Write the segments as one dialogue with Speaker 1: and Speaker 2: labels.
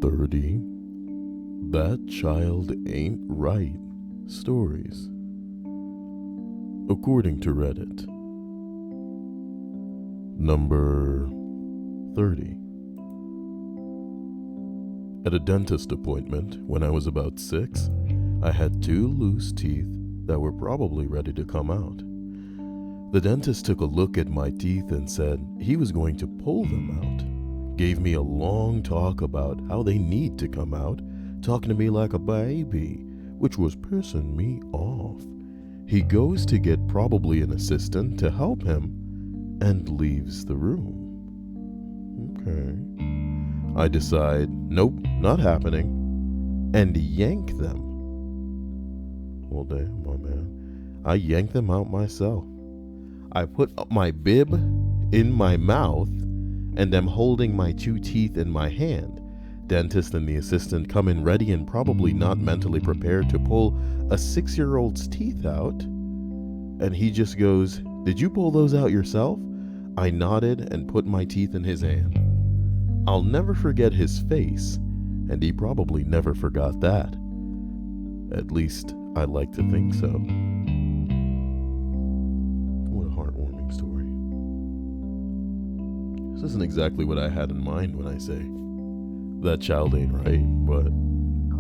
Speaker 1: 30. That child ain't right stories. According to Reddit. Number 30. At a dentist appointment when I was about 6, I had 2 loose teeth that were probably ready to come out. The dentist took a look at my teeth and said he was going to pull them out. Gave me a long talk about how they need to come out, talking to me like a baby, which was pissing me off. He goes to get probably an assistant to help him and leaves the room. Okay. I decide, nope, not happening, and yank them. Well, damn, my man. I yanked them out myself. I put my bib in my mouth and am holding my 2 teeth in my hand. Dentist and the assistant come in ready and probably not mentally prepared to pull a 6-year-old's teeth out. And he just goes, "Did you pull those out yourself?" I nodded and put my teeth in his hand. I'll never forget his face, and he probably never forgot that. At least, I like to think so. What a heartwarming story. This isn't exactly what I had in mind when I say that child ain't right, but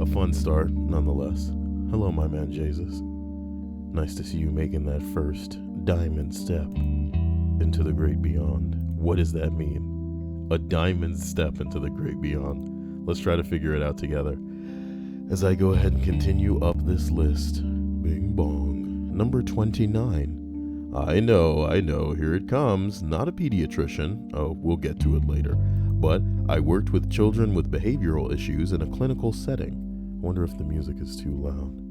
Speaker 1: a fun start nonetheless. Hello, my man Jesus. Nice to see you making that first diamond step into the great beyond. What does that mean? A diamond step into the great beyond. Let's try to figure it out together as I go ahead and continue up this list. Bing bong. Number 29. I know, here it comes. Not a pediatrician. Oh, we'll get to it later. But I worked with children with behavioral issues in a clinical setting. Wonder if the music is too loud.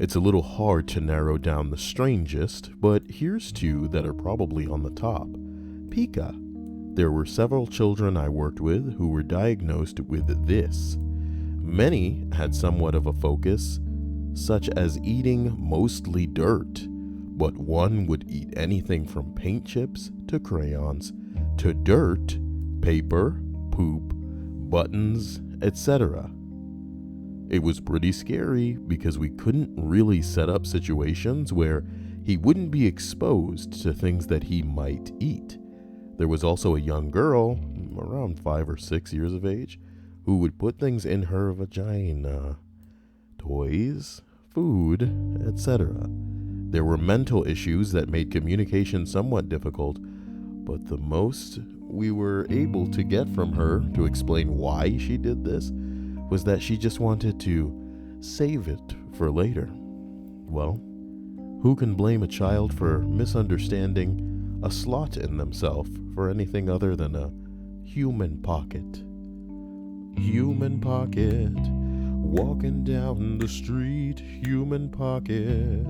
Speaker 1: It's a little hard to narrow down the strangest, but here's 2 that are probably on the top. Pika. There were several children I worked with who were diagnosed with this. Many had somewhat of a focus, such as eating mostly dirt, but one would eat anything from paint chips to crayons to dirt, paper, poop, buttons, etc. It was pretty scary because we couldn't really set up situations where he wouldn't be exposed to things that he might eat. There was also a young girl, around 5 or 6 years of age, who would put things in her vagina. Toys, food, etc. There were mental issues that made communication somewhat difficult, but the most we were able to get from her to explain why she did this was that she just wanted to save it for later. Well, who can blame a child for misunderstanding a slot in themselves for anything other than a human pocket? Human pocket, walking down the street, human pocket.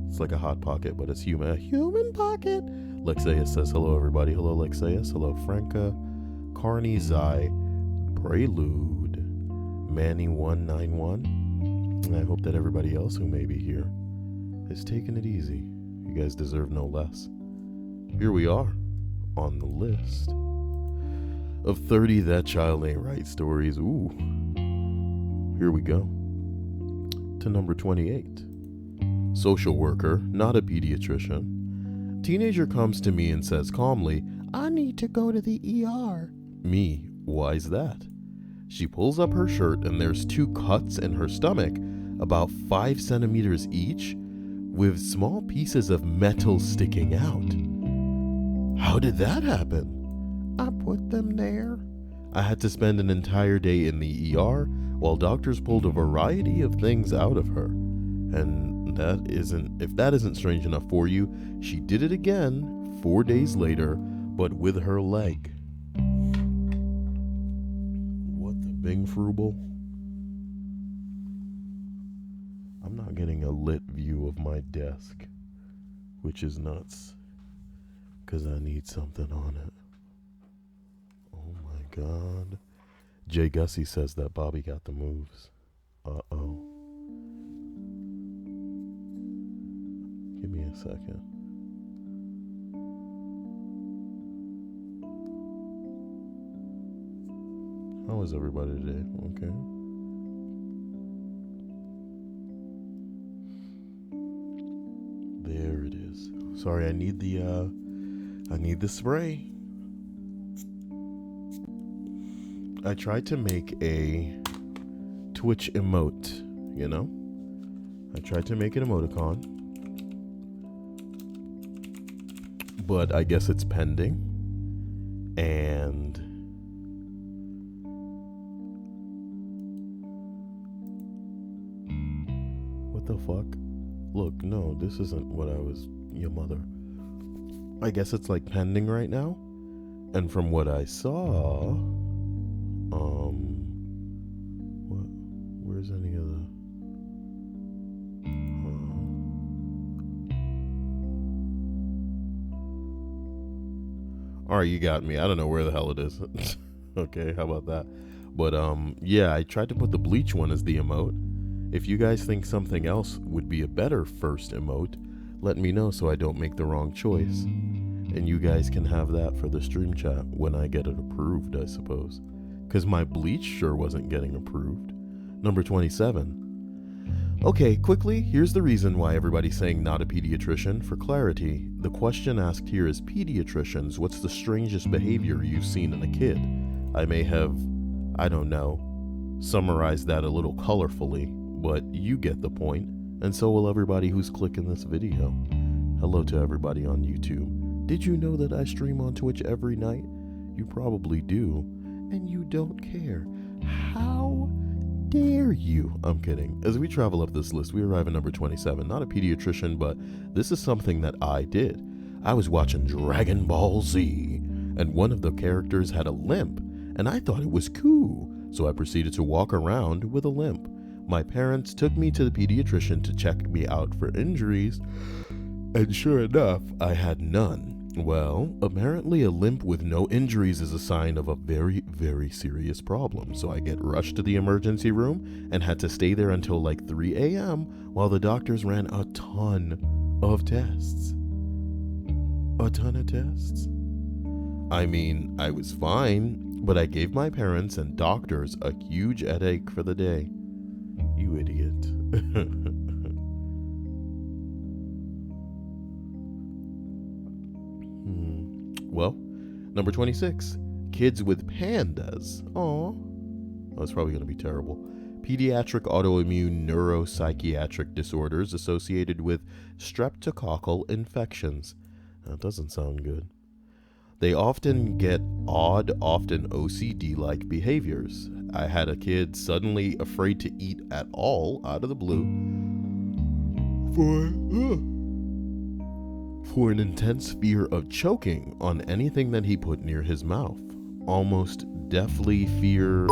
Speaker 1: It's like a hot pocket, but it's human. A human pocket. Lexeus says hello, everybody. Hello, Lexeus. Hello, Franca. Carney Zai. Prelude. Manny191. And I hope that everybody else who may be here is taking it easy. You guys deserve no less. Here we are on the list of 30 That Child Ain't Right stories. Ooh. Here we go. To number 28. Social worker, not a pediatrician. Teenager comes to me and says calmly, "I need to go to the ER." Me, why's that? She pulls up her shirt and there's 2 cuts in her stomach, about 5 centimeters each, with small pieces of metal sticking out. How did that happen? I put them there. I had to spend an entire day in the ER while doctors pulled a variety of things out of her. And if that isn't strange enough for you, she did it again 4 days later, but with her leg. What the Bing Frugal? I'm not getting a lit view of my desk, which is nuts, because I need something on it. Oh my God. Jay Gussie says that Bobby got the moves. Uh-oh. Give me a second. How is everybody today? Okay. There it is. Sorry, I need the spray. I tried to make a Twitch emote, you know? I tried to make an emoticon, but I guess it's pending. And what the fuck? Look, no, this isn't what I was, your mother. I guess it's like pending right now. And from what I saw, what? Where's any of the? All right, you got me. I don't know where the hell it is. Okay, how about that? But yeah, I tried to put the bleach one as the emote. If you guys think something else would be a better first emote, let me know so I don't make the wrong choice. And you guys can have that for the stream chat when I get it approved, I suppose. Because my bleach sure wasn't getting approved. Number 27. Okay, quickly, here's the reason why everybody's saying not a pediatrician. For clarity, the question asked here is pediatricians, what's the strangest behavior you've seen in a kid? I may have, I don't know, summarized that a little colorfully, but you get the point, and so will everybody who's clicking this video. Hello to everybody on YouTube. Did you know that I stream on Twitch every night? You probably do, and you don't care. How dare you? I'm kidding. As we travel up this list, we arrive at number 27. Not a pediatrician, but this is something that I did. I was watching Dragon Ball Z, and one of the characters had a limp, and I thought it was cool, so I proceeded to walk around with a limp. My parents took me to the pediatrician to check me out for injuries, and sure enough, I had none. Well, apparently a limp with no injuries is a sign of a very, very serious problem, so I get rushed to the emergency room and had to stay there until like 3 a.m. while the doctors ran a ton of tests. A ton of tests? I mean, I was fine, but I gave my parents and doctors a huge headache for the day. You idiot. Well, number 26. Kids with pandas. Aw. That's probably going to be terrible. Pediatric autoimmune neuropsychiatric disorders associated with streptococcal infections. That doesn't sound good. They often get odd, often OCD-like behaviors. I had a kid suddenly afraid to eat at all out of the blue for an intense fear of choking on anything that he put near his mouth. Almost deathly fear.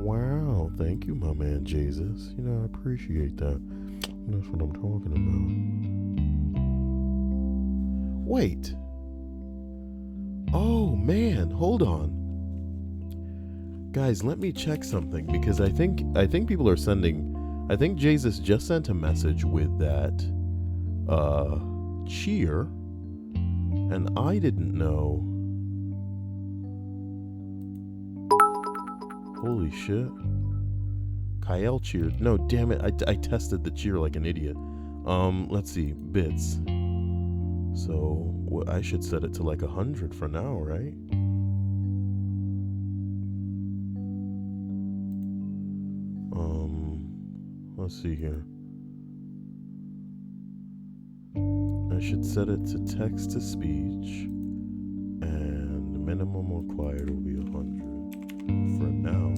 Speaker 1: Wow, thank you, my man Jesus. You know, I appreciate that. That's what I'm talking about. Wait. Oh, man, hold on. Guys, let me check something, because I think people are sending... I think Jesus just sent a message with that cheer, and I didn't know. Holy shit. Kyle cheered. No, damn it, I tested the cheer like an idiot. Let's see, bits. So, I should set it to like 100 for now, right? Let's see here. I should set it to text to speech, and minimum required will be 100 for now.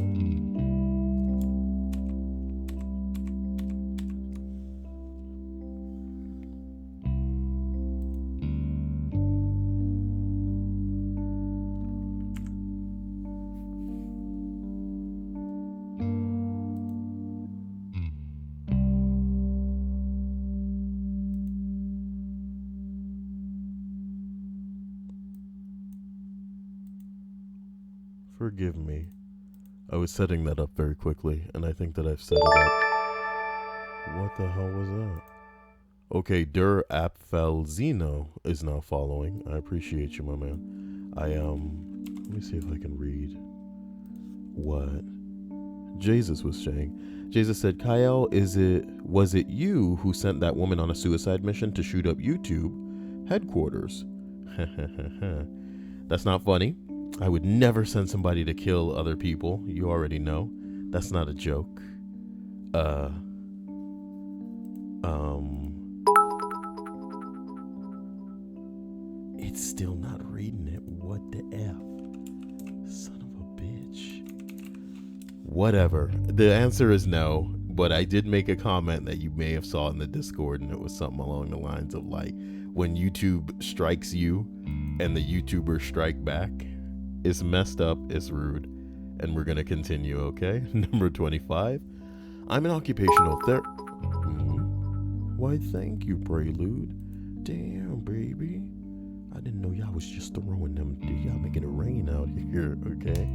Speaker 1: Forgive me. I was setting that up very quickly, and I think that I've set it up. What the hell was that? Okay, Der Apfelzino is now following. I appreciate you, my man. Let me see if I can read. what Jesus was saying. Jesus said, Kyle, was it you who sent that woman on a suicide mission to shoot up YouTube headquarters? That's not funny. I would never send somebody to kill other people. You already know. That's not a joke. It's still not reading it. What the F? Son of a bitch. Whatever. The answer is no, but I did make a comment that you may have saw in the Discord, and it was something along the lines of like, when YouTube strikes you and the YouTubers strike back, it's messed up, it's rude, and we're gonna continue, okay? Number 25. I'm an occupational therapist. Why, thank you, Prelude. Damn, baby. I didn't know y'all was just throwing them. Y'all making it rain out here, okay?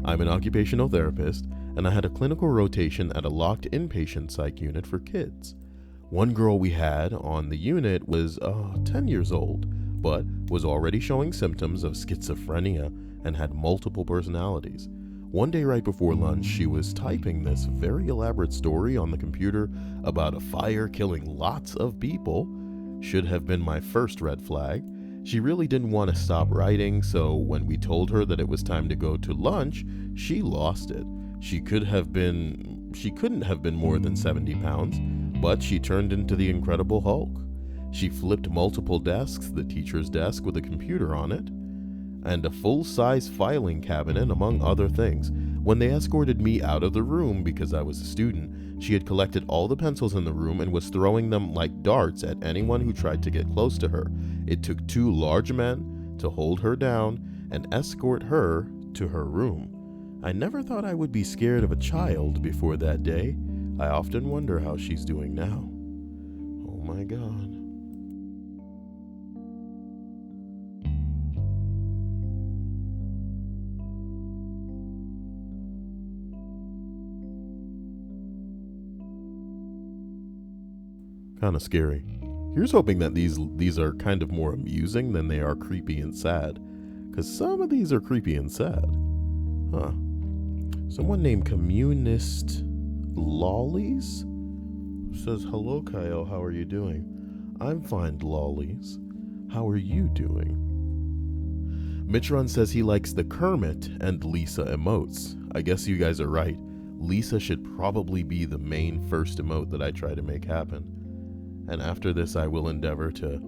Speaker 1: I'm an occupational therapist, and I had a clinical rotation at a locked inpatient psych unit for kids. One girl we had on the unit was 10 years old, but was already showing symptoms of schizophrenia and had multiple personalities. One day right before lunch, she was typing this very elaborate story on the computer about a fire killing lots of people. Should have been my first red flag. She really didn't want to stop writing, so when we told her that it was time to go to lunch, she lost it. She couldn't have been more than 70 pounds, but she turned into the Incredible Hulk. She flipped multiple desks, the teacher's desk with a computer on it, and a full-size filing cabinet, among other things. When they escorted me out of the room because I was a student, she had collected all the pencils in the room and was throwing them like darts at anyone who tried to get close to her. It took 2 large men to hold her down and escort her to her room. I never thought I would be scared of a child before that day. I often wonder how she's doing now. Oh my God. Kind of scary. Here's hoping that these are kind of more amusing than they are creepy and sad, because some of these are creepy and sad. Huh. Someone named Communist Lollies says, hello Kyle, how are you doing? I'm fine, Lollies. How are you doing? Mitchron says he likes the Kermit and Lisa emotes. I guess you guys are right. Lisa should probably be the main first emote that I try to make happen. And after this, I will endeavor to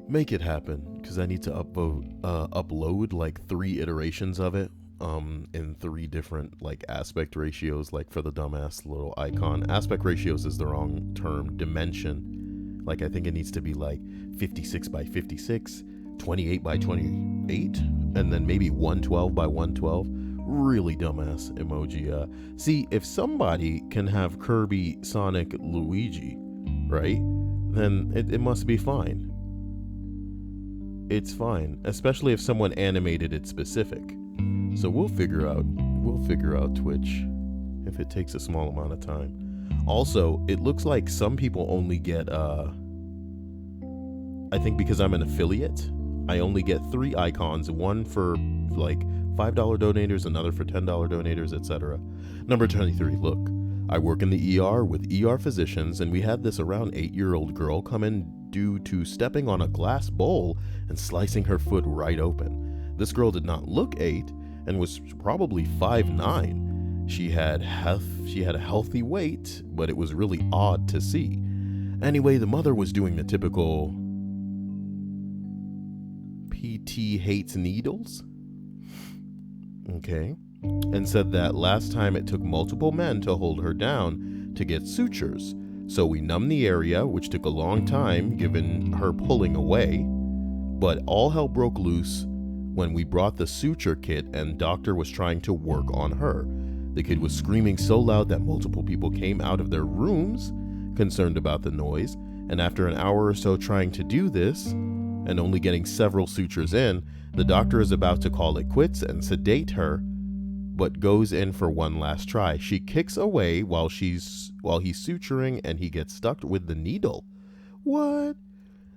Speaker 1: make it happen, because I need to upload like 3 iterations of it in 3 different like aspect ratios, like for the dumbass little icon. Aspect ratios is the wrong term. Dimension. Like I think it needs to be like 56 by 56, 28 by 28, and then maybe 112 by 112. Really dumbass emoji. See, if somebody can have Kirby, Sonic, Luigi, right, then it must be fine. It's fine, especially if someone animated it specific. So we'll figure out Twitch if it takes a small amount of time. Also, it looks like some people only get I think because I'm an affiliate, I only get 3 icons, one for like $5 donators, another for $10 donators, etc. Number 23, look. I work in the ER with ER physicians, and we had this around 8-year-old girl come in due to stepping on a glass bowl and slicing her foot right open. This girl did not look 8 and was probably 5'9". She had a healthy weight, but it was really odd to see. Anyway, the mother was doing the typical PT hates needles. Okay. And said that last time it took multiple men to hold her down to get sutures. So we numbed the area, which took a long time given her pulling away. But all hell broke loose when we brought the suture kit and doctor was trying to work on her. The kid was screaming so loud that multiple people came out of their rooms concerned about the noise. And after an hour or so trying to do this and only getting several sutures in, the doctor is about to call it quits and sedate her, but goes in for one last try. She kicks away while he's suturing, and he gets stuck with the needle. What?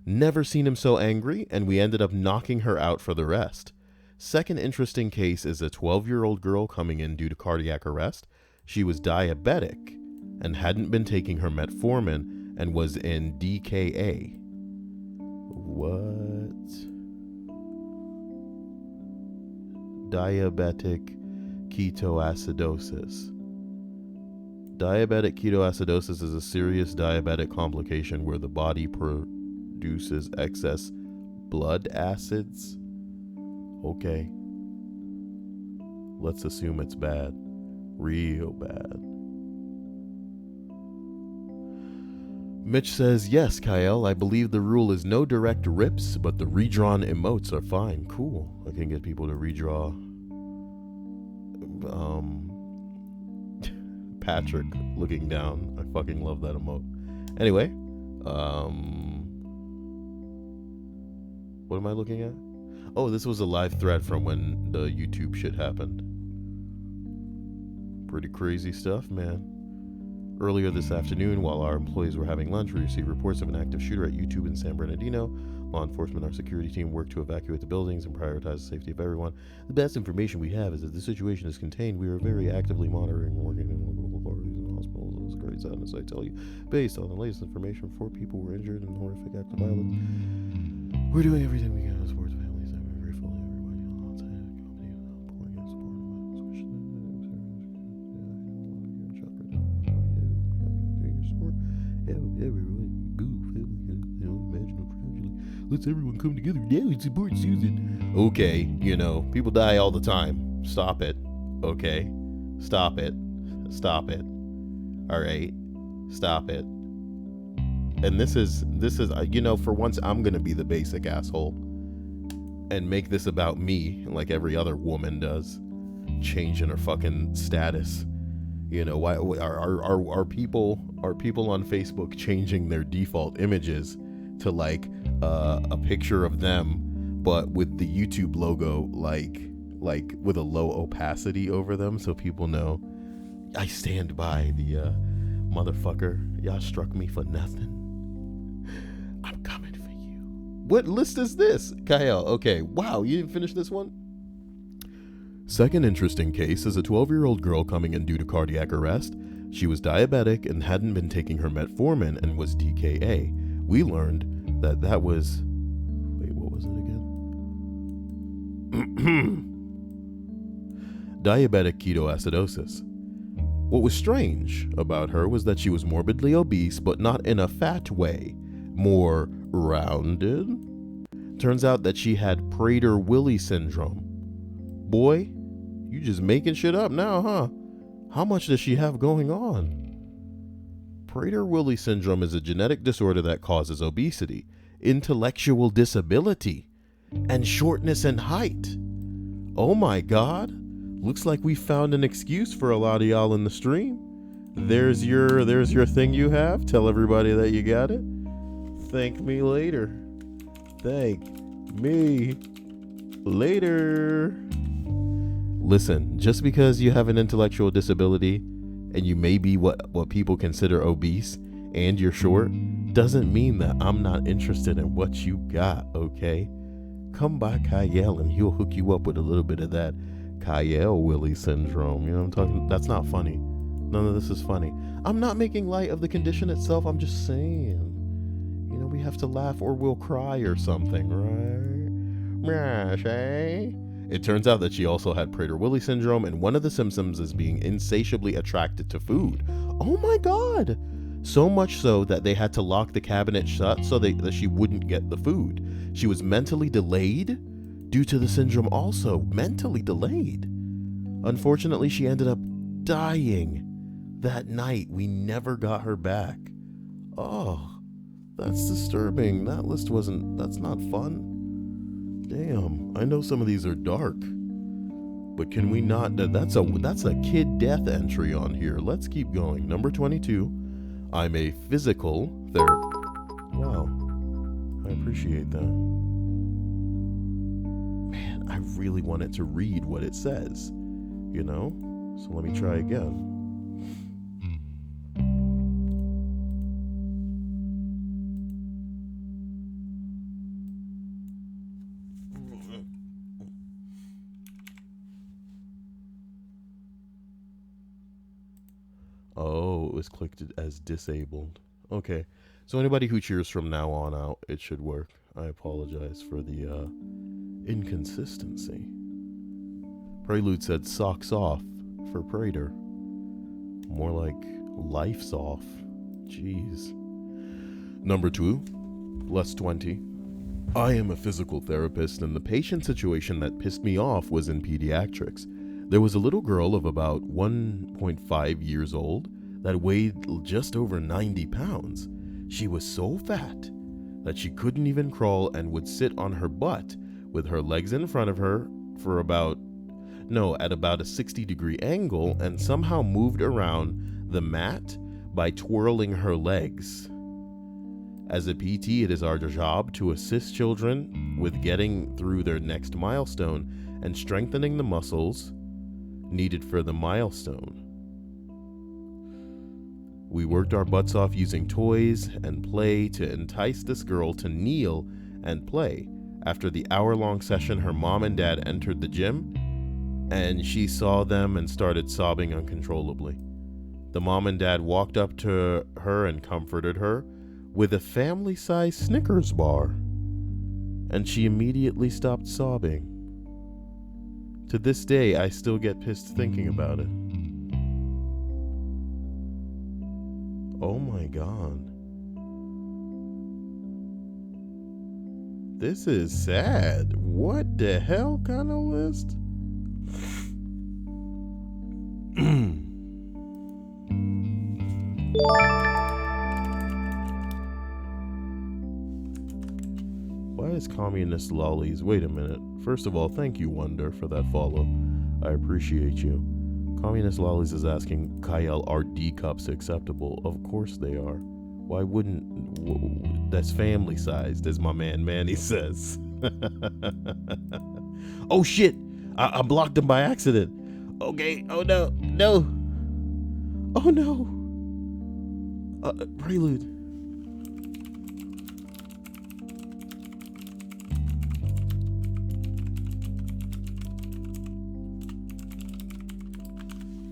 Speaker 1: Never seen him so angry, and we ended up knocking her out for the rest. Second interesting case is a 12-year-old girl coming in due to cardiac arrest. She was diabetic and hadn't been taking her metformin and was in DKA. What? Diabetic ketoacidosis. Diabetic ketoacidosis is a serious diabetic complication where the body produces excess blood acids. Okay. Let's assume it's bad. Real bad. Mitch says, yes, Kyle, I believe the rule is no direct rips, but the redrawn emotes are fine. Cool. I can get people to redraw Patrick looking down. I fucking love that emote. Anyway, what am I looking at? Oh, this was a live thread from when the YouTube shit happened. Pretty crazy stuff, man. Earlier this afternoon, while our employees were having lunch, we received reports of an active shooter at YouTube in San Bernardino. Law enforcement and our security team worked to evacuate the buildings and prioritize the safety of everyone. The best information we have is that the situation is contained. We are very actively monitoring and working in local authorities and hospitals. It was great sadness, I tell you. Based on the latest information, 4 people were injured in a horrific act of violence. We're doing everything we can to support the families. I'm very grateful to everybody on the company pouring out support. Let's everyone come together now and support Susan. Okay, you know, people die all the time. Stop it. Okay? Stop it. Stop it. Alright? Stop it. And this is, you know, for once I'm gonna be the basic asshole and make this about me like every other woman does. Changing her fucking status. You know, why are people on Facebook changing their default images to like a picture of them, but with the YouTube logo like with a low opacity over them, so people know I stand by the motherfucker. Y'all struck me for nothing. I'm coming for you. What list is this, Kyle? Okay, wow, you didn't finish this one? Second interesting case is a 12-year-old girl coming in due to cardiac arrest. She was diabetic and hadn't been taking her metformin and was DKA. We learned that was... Wait, what was it again? Diabetic ketoacidosis. What was strange about her was that she was morbidly obese, but not in a fat way. More rounded. Turns out that she had Prader-Willi syndrome. Boy, you just making shit up now, huh? How much does she have going on? Prader-Willi syndrome is a genetic disorder that causes obesity, intellectual disability, and shortness in height. Oh my God. Looks like we found an excuse for a lot of y'all in the stream. There's your thing you have. Tell everybody that you got it. Thank me later. Thank me later. Listen, just because you have an intellectual disability and you may be what people consider obese and you're short, doesn't mean that I'm not interested in what you got, okay? Come by Kyle and he'll hook you up with a little bit of that Kyle-Willi syndrome. You know what I'm talking? That's not funny. None of this is funny. I'm not making light of the condition itself. I'm just saying. You know, we have to laugh or we'll cry or something, right? Eh? It turns out that she also had Prader-Willi syndrome, and one of the symptoms is being insatiably attracted to food. Oh my God! So much so that they had to lock the cabinet shut so that she wouldn't get the food. She was mentally delayed due to the syndrome also. Mentally delayed. Unfortunately, she ended up dying that night. We never got her back. Oh, that's disturbing. That's not fun. Damn, I know some of these are dark, but can we not? That's a kid death entry on here. Let's keep going. Number 22. I'm a physical therapist. Wow, I appreciate that. Man, I really wanted to read what it says, you know? So let me try again. Oh, it was clicked as disabled. Okay. So anybody who cheers from now on out, it should work. I apologize for the inconsistency. Prelude said socks off for Prater. More like life's off. Jeez. Number 2, less 20. I am a physical therapist, and the patient situation that pissed me off was in pediatrics. There was a little girl of about 1.5 years old that weighed just over 90 pounds. She was so fat that she couldn't even crawl and would sit on her butt with her legs in front of her for at about a 60-degree angle, and somehow moved around the mat by twirling her legs. As a PT, it is our job to assist children with getting through their next milestone and strengthening the muscles needed for the milestone. We worked our butts off using toys and play to entice this girl to kneel and play. After the hour-long session, her mom and dad entered the gym, and she saw them and started sobbing uncontrollably. The mom and dad walked up to her and comforted her with a family-sized Snickers bar, and she immediately stopped sobbing. To this day, I still get pissed thinking about it. Oh my god. This is sad. What the hell kind of list? Why is communist lollies? Wait a minute. First of all, thank you, Wonder, for that follow. I appreciate you. Communist lollies is asking, Kyle, are D cups acceptable? Of course they are. Why wouldn't? That's family sized, as my man Manny says. Oh shit! I blocked him by accident. Okay. Oh no. No. Oh no. Prelude.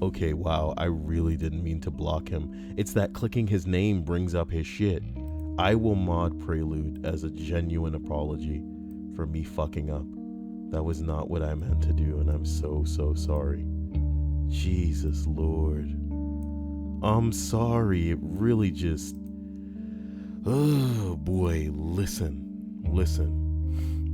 Speaker 1: Okay, wow, I really didn't mean to block him. It's that clicking his name brings up his shit. I will mod Prelude as a genuine apology for me fucking up. That was not what I meant to do, and I'm so sorry. Jesus Lord. I'm sorry, it really just... Oh boy, listen.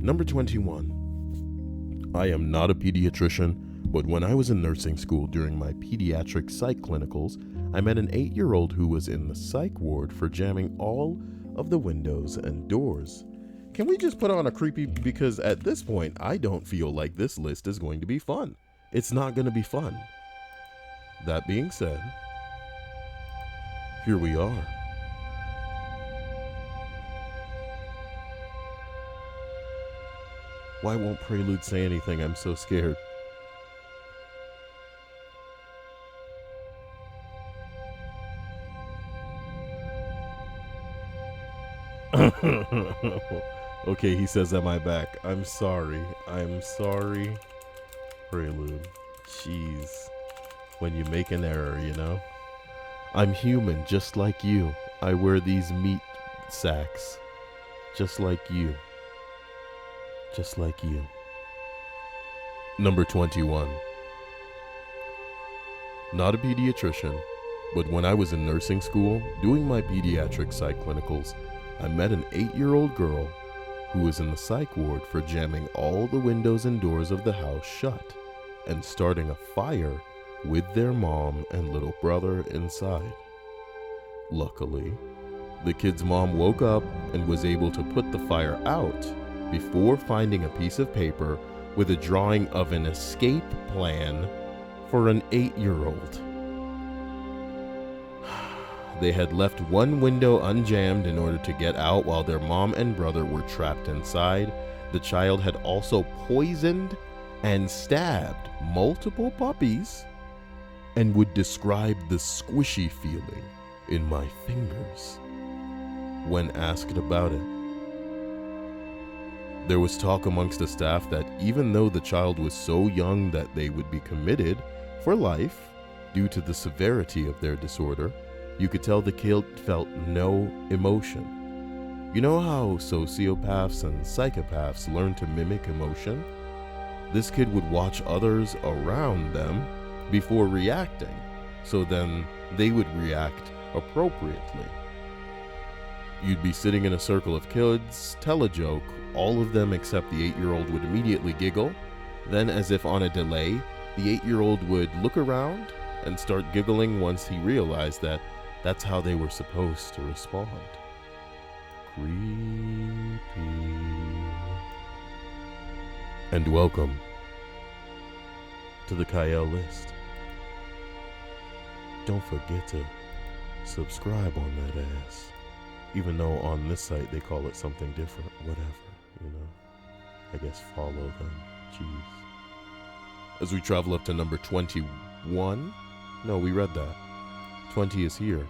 Speaker 1: Number 21. I am not a pediatrician, but when I was in nursing school during my pediatric psych clinicals, I met an 8-year-old who was in the psych ward for jamming all of the windows and doors. Can we just put on a creepy, because at this point, I don't feel like this list is going to be fun. It's not going to be fun. That being said, here we are. Why won't Prelude say anything? I'm so scared. Okay, he says at my back. I'm sorry, Prelude. Jeez. When you make an error, you know? I'm human, just like you. I wear these meat sacks. Just like you. Number 21. Not a pediatrician, but when I was in nursing school, doing my pediatric psych clinicals, I met an 8-year-old girl who was in the psych ward for jamming all the windows and doors of the house shut and starting a fire with their mom and little brother inside. Luckily, the kid's mom woke up and was able to put the fire out before finding a piece of paper with a drawing of an escape plan for an 8-year-old. They had left one window unjammed in order to get out while their mom and brother were trapped inside. The child had also poisoned and stabbed multiple puppies and would describe the squishy feeling in my fingers when asked about it. There was talk amongst the staff that even though the child was so young that they would be committed for life, Due to the severity of their disorder, you could tell the kid felt no emotion. You know how sociopaths and psychopaths learn to mimic emotion? This kid would watch others around them before reacting, so then they would react appropriately. You'd be sitting in a circle of kids, tell a joke, all of them except the 8-year-old would immediately giggle, then as if on a delay, the 8-year-old would look around and start giggling once he realized that that's how they were supposed to respond. Creepy. And welcome to the Kyle list. Don't forget to subscribe on that ass. Even though on this site they call it something different. Whatever, you know. I guess follow them. Jeez. As we travel up to number 21. No, we read that. 20 is here.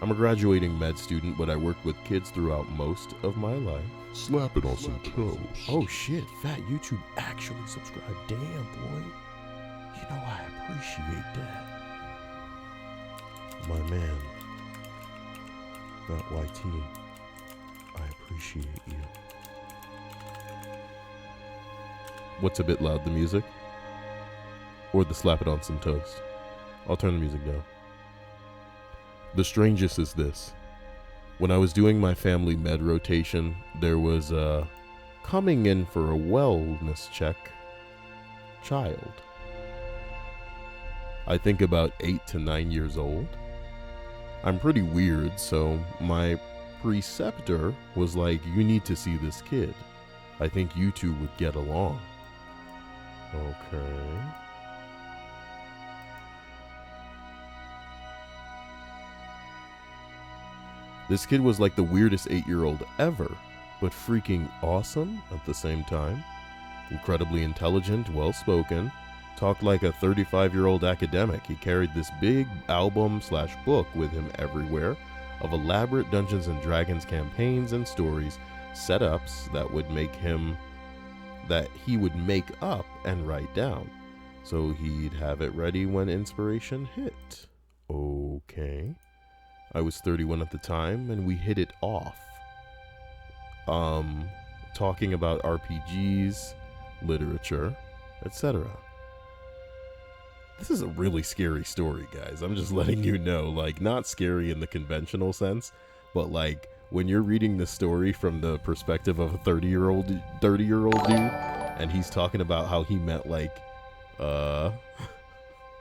Speaker 1: I'm a graduating med student, but I worked with kids throughout most of my life.
Speaker 2: Slap it on some toes.
Speaker 1: Oh shit, fat YouTube actually subscribed. Damn, boy. You know, I appreciate that. My man, that YT, I appreciate you. What's a bit loud, the music? Or the slap it on some toast? I'll turn the music down. The strangest is this. When I was doing my family med rotation, there was a coming in for a wellness check child. I think about 8 to 9 years old. I'm pretty weird, so my preceptor was like, you need to see this kid. I think you two would get along. Okay. This kid was like the weirdest 8-year-old ever, but freaking awesome at the same time. Incredibly intelligent, well-spoken, talked like a 35-year-old academic. He carried this big album/book with him everywhere of elaborate Dungeons and Dragons campaigns and stories, setups that he would make up and write down. So he'd have it ready when inspiration hit. Okay. I was 31 at the time, and we hit it off. Talking about RPGs, literature, etc. This is a really scary story, guys. I'm just letting you know, like, not scary in the conventional sense, but like when you're reading the story from the perspective of a 30-year-old dude, and he's talking about how he met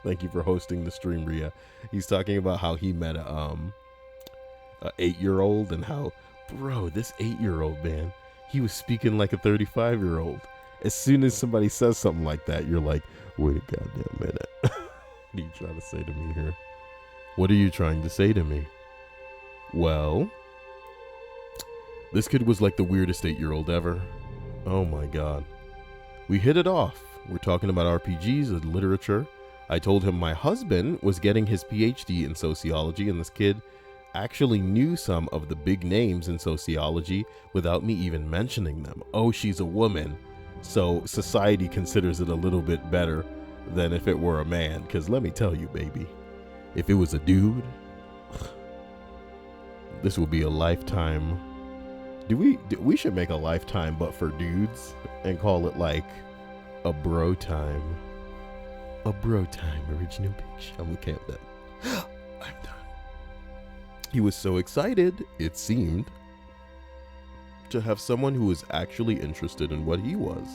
Speaker 1: thank you for hosting the stream, Rhea. He's talking about how he met a 8-year-old and how, bro, this 8-year-old, man, he was speaking like a 35-year-old. As soon as somebody says something like that, you're like, wait a goddamn minute. What are you trying to say to me here? What are you trying to say to me? Well, this kid was like the weirdest 8-year-old ever. Oh my god. We hit it off. We're talking about RPGs and literature. I told him my husband was getting his PhD in sociology, and this kid actually knew some of the big names in sociology without me even mentioning them. Oh, she's a woman, so society considers it a little bit better than if it were a man. Because let me tell you, baby, if it was a dude, this will be a lifetime. We should make a lifetime but for dudes and call it like a bro time. A bro time original picture. I'm okay with that. I'm done. He was so excited, it seemed, to have someone who was actually interested in what he was.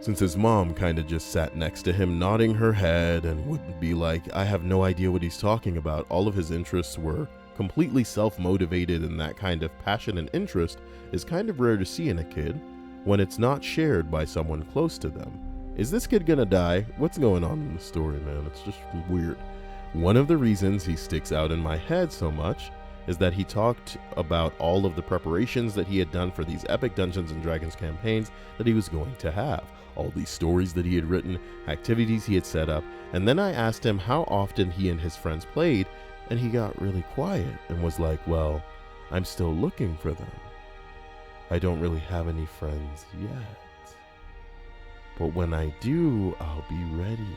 Speaker 1: Since his mom kind of just sat next to him, nodding her head, and would be like, I have no idea what he's talking about. All of his interests were completely self-motivated, and that kind of passion and interest is kind of rare to see in a kid when it's not shared by someone close to them. Is this kid gonna die? What's going on in the story, man? It's just weird. One of the reasons he sticks out in my head so much is that he talked about all of the preparations that he had done for these epic Dungeons and Dragons campaigns that he was going to have, all these stories that he had written, activities he had set up, and then I asked him how often he and his friends played, and he got really quiet and was like, well, I'm still looking for them. I don't really have any friends yet. But when I do, I'll be ready.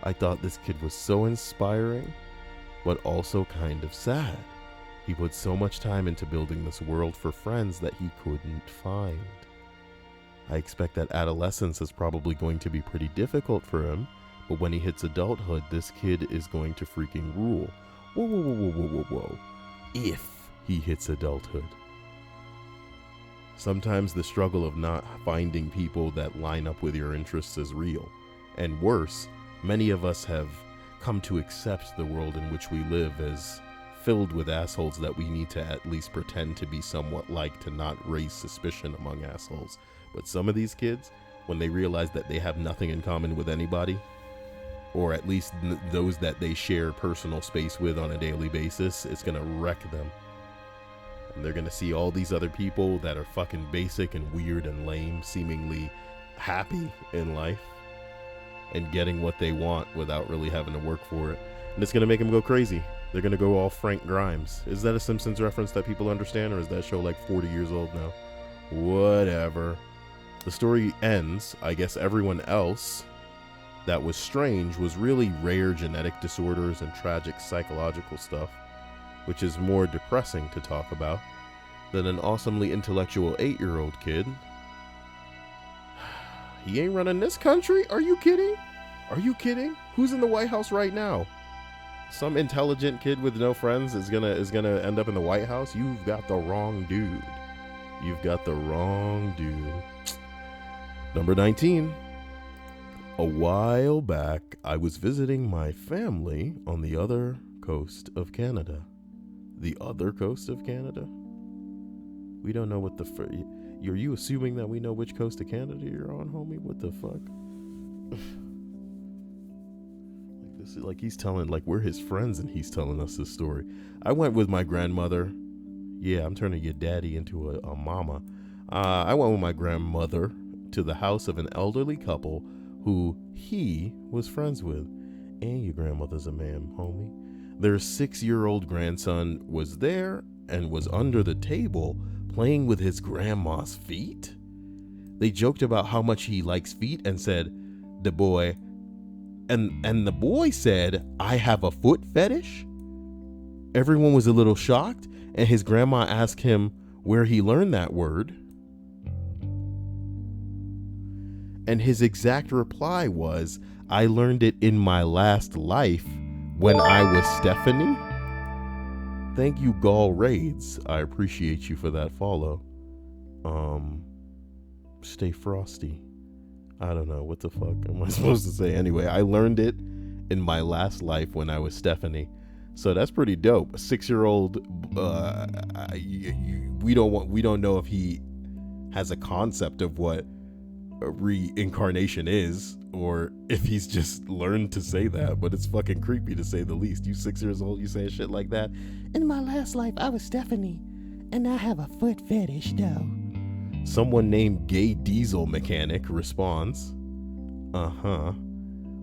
Speaker 1: I thought this kid was so inspiring, but also kind of sad. He put so much time into building this world for friends that he couldn't find. I expect that adolescence is probably going to be pretty difficult for him, but when he hits adulthood, this kid is going to freaking rule. Whoa, whoa, whoa, whoa, whoa, whoa, whoa. If he hits adulthood. Sometimes the struggle of not finding people that line up with your interests is real. And worse, many of us have come to accept the world in which we live as filled with assholes that we need to at least pretend to be somewhat like to not raise suspicion among assholes. But some of these kids, when they realize that they have nothing in common with anybody, or at least those that they share personal space with on a daily basis, it's gonna wreck them. And they're gonna see all these other people that are fucking basic and weird and lame, seemingly happy in life and getting what they want without really having to work for it. And it's gonna make them go crazy. They're gonna go all Frank Grimes. Is that a Simpsons reference that people understand, or is that show like 40 years old now? Whatever. The story ends. I guess everyone else that was strange was really rare genetic disorders and tragic psychological stuff, which is more depressing to talk about than an awesomely intellectual 8-year-old kid. He ain't running this country? Are you kidding? Are you kidding? Who's in the White House right now? Some intelligent kid with no friends is gonna end up in the White House? You've got the wrong dude. You've got the wrong dude. Number 19. A while back, I was visiting my family on the other coast of Canada. The other coast of Canada? We don't know what the are you assuming that we know which coast of Canada you're on, homie? What the fuck? Like this is like he's telling, like we're his friends and he's telling us this story. I went with my grandmother. Yeah, I'm turning your daddy into a mama. I went with my grandmother to the house of an elderly couple who he was friends with. And your grandmother's a man, homie. Their 6-year-old grandson was there and was under the table playing with his grandma's feet. They joked about how much he likes feet and said, the boy, and the boy said, I have a foot fetish? Everyone was a little shocked, and his grandma asked him where he learned that word. And his exact reply was, I learned it in my last life when I was Stephanie. Thank you, Gall Raids. I appreciate you for that follow. Stay frosty. I don't know. What the fuck am I supposed to say? Anyway, I learned it in my last life when I was Stephanie. So that's pretty dope. A 6-year-old, we don't know if he has a concept of what reincarnation is, or if he's just learned to say that, but it's fucking creepy to say the least. You 6 years old, you saying shit like that? In my last life, I was Stephanie, and I have a foot fetish, though. Someone named Gay Diesel Mechanic responds, I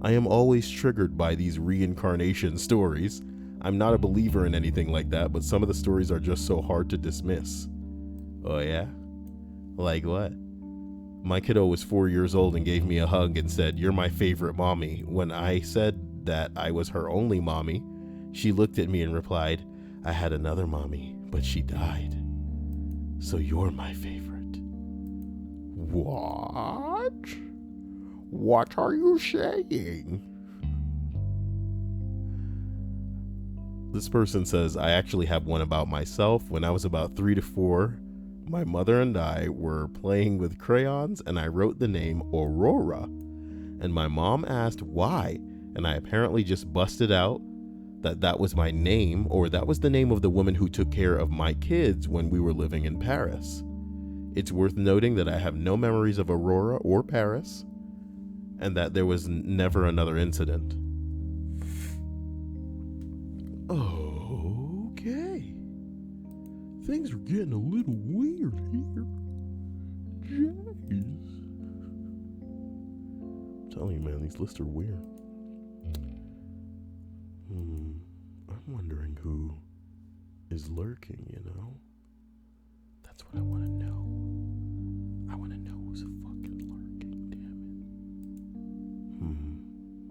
Speaker 1: am always triggered by these reincarnation stories. I'm not a believer in anything like that, but some of the stories are just so hard to dismiss. Oh yeah? Like what? My kiddo was 4 years old and gave me a hug and said, you're my favorite mommy. When I said that I was her only mommy, she looked at me and replied, I had another mommy, but she died. So you're my favorite. What? What are you saying? This person says, I actually have one about myself. When I was about 3 to 4, my mother and I were playing with crayons and I wrote the name Aurora. And my mom asked why, and I apparently just busted out that was my name, or that was the name of the woman who took care of my kids when we were living in Paris. It's worth noting that I have no memories of Aurora or Paris, and that there was never another incident. Okay. Things are getting a little weird here. Jeez. I'm telling you, man, these lists are weird. I'm wondering who is lurking, you know? That's what I want to know. I want to know who's fucking lurking, damn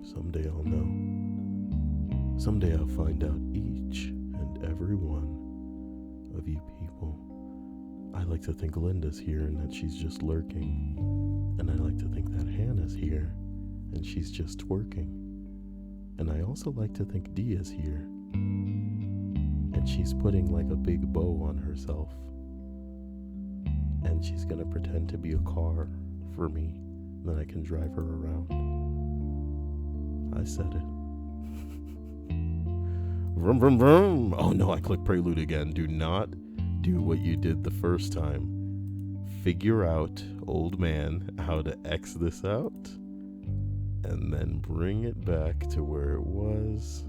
Speaker 1: it. Someday I'll know. Someday I'll find out each and every one of you people. I like to think Linda's here and that she's just lurking. And I like to think that Hannah's here and she's just twerking. And I also like to think Dia's here and she's putting like a big bow on herself. And she's gonna pretend to be a car for me, then I can drive her around. I said it. Vroom, vroom, vroom. Oh no, I clicked prelude again. Do not do what you did the first time. Figure out, old man, how to X this out, and then bring it back to where it was.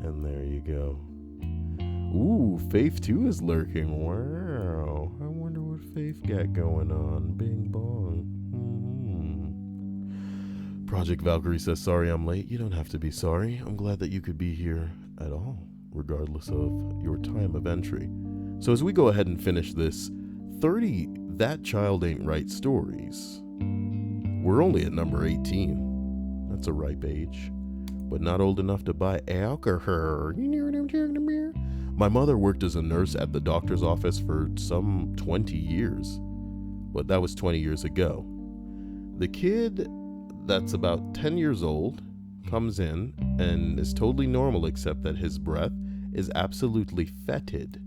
Speaker 1: And there you go. Ooh, Faith 2 is lurking. Wow. I wonder what Faith got going on. Bing bong. Project Valkyrie says, sorry I'm late. You don't have to be sorry. I'm glad that you could be here at all, regardless of your time of entry. So as we go ahead and finish this 30 That Child Ain't Right stories, we're only at number 18. That's a ripe age, but not old enough to buy alcohol. You know what I'm talking about? My mother worked as a nurse at the doctor's office for some 20 years, but that was 20 years ago. The kid that's about 10 years old comes in and is totally normal except that his breath is absolutely fetid.